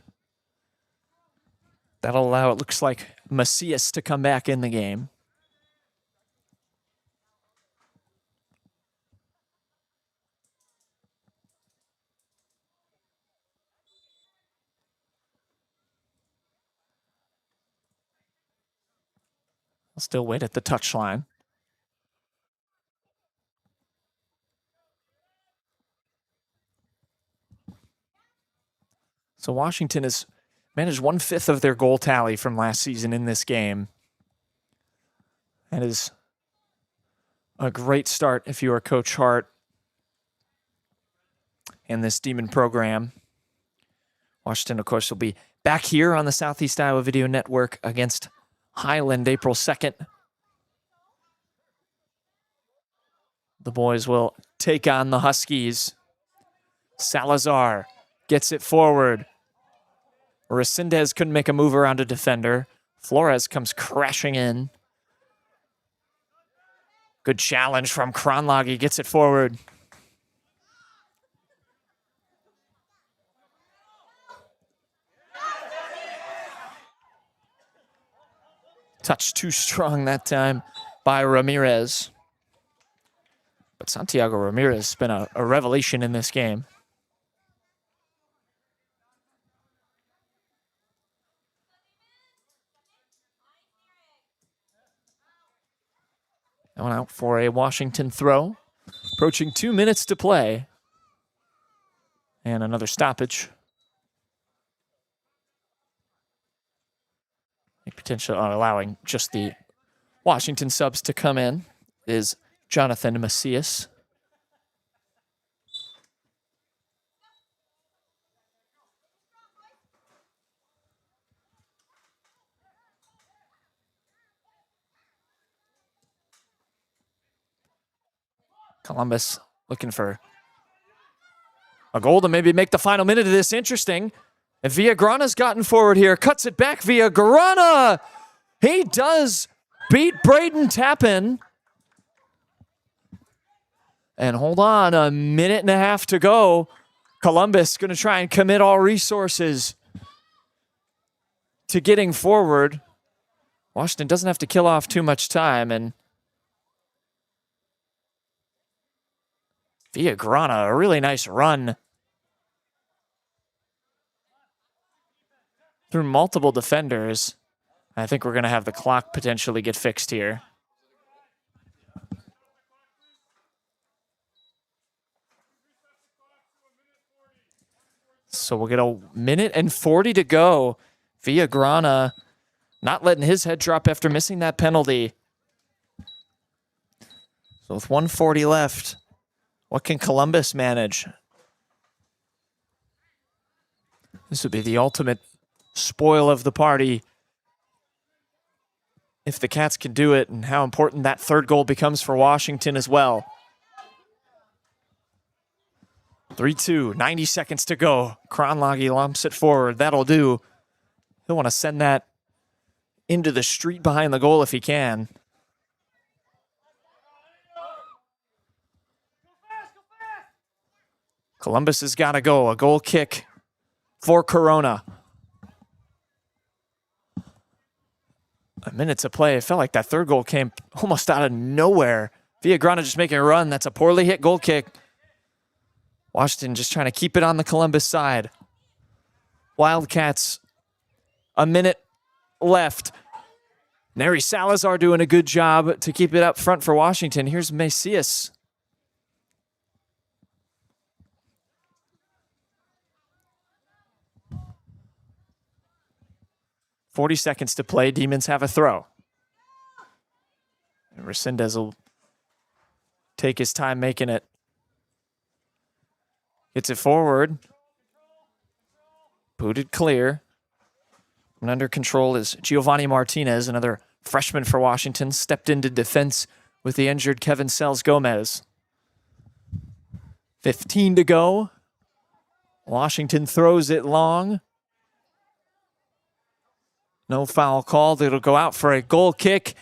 That'll allow, it looks like, Macias to come back in the game. I'll still wait at the touchline. So Washington has managed 1/5 of their goal tally from last season in this game. That is a great start if you are Coach Hart and this Demon program. Washington, of course, will be back here on the Southeast Iowa Video Network against Highland April 2nd. The boys will take on the Huskies. Salazar gets it forward. Resendez couldn't make a move around a defender. Flores comes crashing in. Good challenge from Kronlagi. Gets it forward. Touch too strong that time by Ramirez. But Santiago Ramirez has been a revelation in this game. Going out for a Washington throw. Approaching 2 minutes to play. And another stoppage. Potential allowing just the Washington subs to come in is Jonathan Macias. Columbus looking for a goal to maybe make the final minute of this interesting. And Villagrana's gotten forward here. Cuts it back. Villagrana! He does beat Braden Tappan. And hold on, a minute and a half to go. Columbus going to try and commit all resources to getting forward. Washington doesn't have to kill off too much time. And Villagrana, a really nice run through multiple defenders. I think we're going to have the clock potentially get fixed here. So we'll get a minute and 40 to go. Villagrana not letting his head drop after missing that penalty. So with 1:40 left, what can Columbus manage? This would be the ultimate spoil of the party if the Cats can do it, and how important that third goal becomes for Washington as well. 3-2, 90 seconds to go. Kronlage lumps it forward. That'll do. He'll want to send that into the street behind the goal if he can. Columbus has got to go. A goal kick for Corona. A minute to play. It felt like that third goal came almost out of nowhere. Villagrana just making a run. That's a poorly hit goal kick. Washington just trying to keep it on the Columbus side. Wildcats, a minute left. Neri Salazar doing a good job to keep it up front for Washington. Here's Macias. .40 seconds to play. Demons have a throw. And Resendez will take his time making it. Gets it forward. Booted clear. And under control is Giovanni Martinez, another freshman for Washington, stepped into defense with the injured Kevin Sells Gomez. 15 to go. Washington throws it long. No foul called. It'll go out for a goal kick.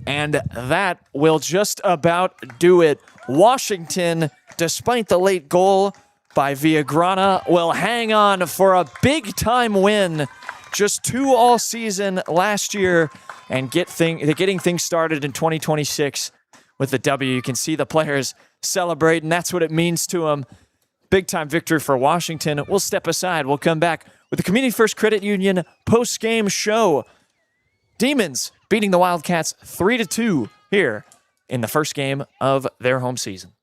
And that will just about do it. Washington, despite the late goal by Villagrana, will hang on for a big-time win. Just 2 all season last year, and getting things started in 2026 with the W. You can see the players celebrating. That's what it means to them. Big-time victory for Washington. We'll step aside. We'll come back with the Community First Credit Union post-game show. Demons beating the Wildcats 3-2 here in the first game of their home season.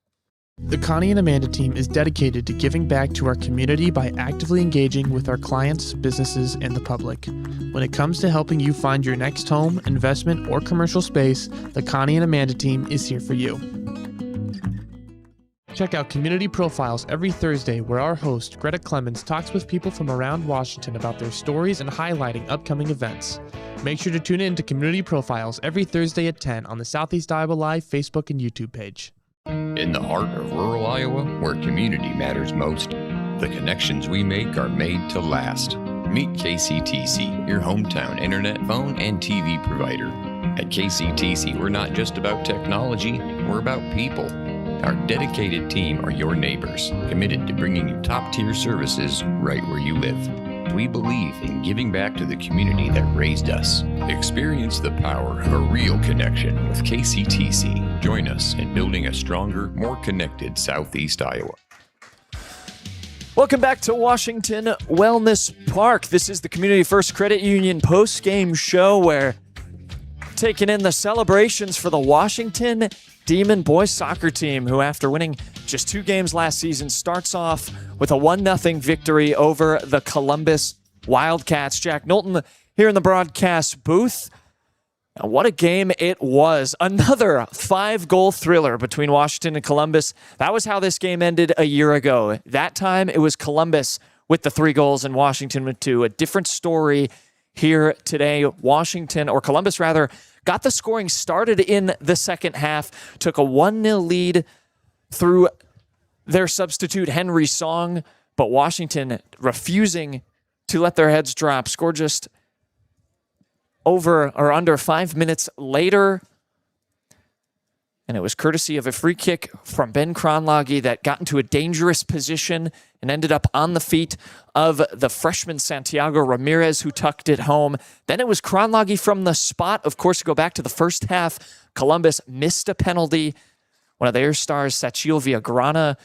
The Connie and Amanda team is dedicated to giving back to our community by actively engaging with our clients, businesses, and the public. When it comes to helping you find your next home, investment, or commercial space, the Connie and Amanda team is here for you. Check out Community Profiles every Thursday, where our host, Greta Clemens, talks with people from around Washington about their stories and highlighting upcoming events. Make sure to tune in to Community Profiles every Thursday at 10 on the Southeast Iowa Live Facebook and YouTube page. In the heart of rural Iowa, where community matters most, the connections we make are made to last. Meet KCTC, your hometown internet, phone, and TV provider. At KCTC, we're not just about technology, we're about people. Our dedicated team are your neighbors, committed to bringing you top-tier services right where you live. We believe in giving back to the community that raised us. Experience the power of a real connection with KCTC. Join us in building a stronger, more connected Southeast Iowa. Welcome back to Washington Wellness Park. This is the Community First Credit Union post-game show, where taking in the celebrations for the Washington Demon boys soccer team, who after winning just 2 games last season starts off with a 1-0 victory over the Columbus Wildcats. Jack Knowlton here in the broadcast booth. And what a game it was. Another 5-goal thriller between Washington and Columbus. That was how this game ended a year ago. That time it was Columbus with the 3 goals and Washington with 2. A different story here today. Columbus rather, got the scoring started in the second half, took a 1-0 lead through their substitute Henry Song, but Washington refusing to let their heads drop. Score just over or under 5 minutes later. And it was courtesy of a free kick from Ben Kronlage that got into a dangerous position and ended up on the feet of the freshman Santiago Ramirez, who tucked it home. Then it was Kronlage from the spot. Of course, to go back to the first half, Columbus missed a penalty. One of their stars, Sachil Villagrana,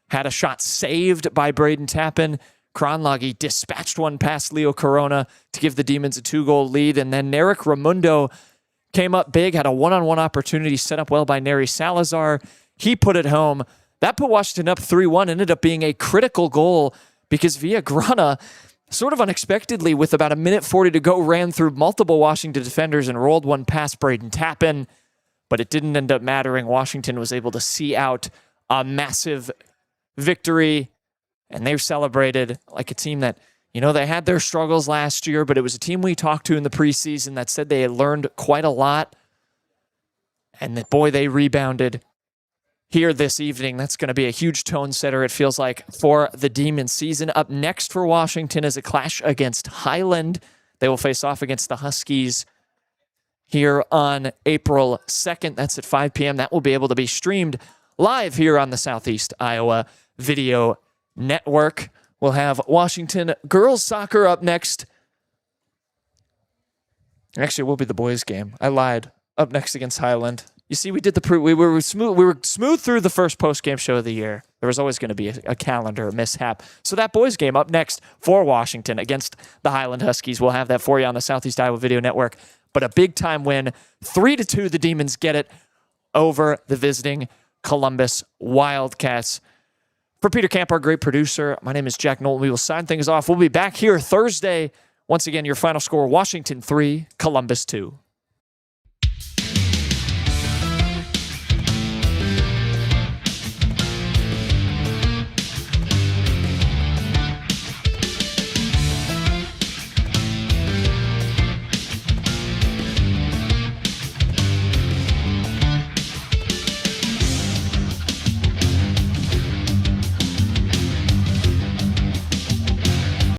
had a shot saved by Braden Tappan. Kronlage dispatched one past Leo Corona to give the Demons a 2-goal lead. And then Narek Ramundo came up big, had a one-on-one opportunity set up well by Neri Salazar. He put it home. That put Washington up 3-1, ended up being a critical goal because Villagrana, sort of unexpectedly, with about 1:40 to go, ran through multiple Washington defenders and rolled one past Braden Tappan, but it didn't end up mattering. Washington was able to see out a massive victory, and they celebrated like a team that, you know, they had their struggles last year, but it was a team we talked to in the preseason that said they had learned quite a lot. And that, boy, they rebounded here this evening. That's going to be a huge tone setter, it feels like, for the Demon season. Up next for Washington is a clash against Highland. They will face off against the Huskies here on April 2nd. That's at 5 p.m. That will be able to be streamed live here on the Southeast Iowa Video Network. We'll have Washington girls soccer up next. Actually, it will be the boys game. I lied. Up next against Highland. You see, we did we were smooth through the first post-game show of the year. There was always going to be a calendar mishap. So that boys game up next for Washington against the Highland Huskies. We'll have that for you on the Southeast Iowa Video Network. But a big-time win. 3-2, the Demons get it over the visiting Columbus Wildcats. For Peter Camp, our great producer, my name is Jack Knowlton. We will sign things off. We'll be back here Thursday. Once again, your final score, Washington 3, Columbus 2.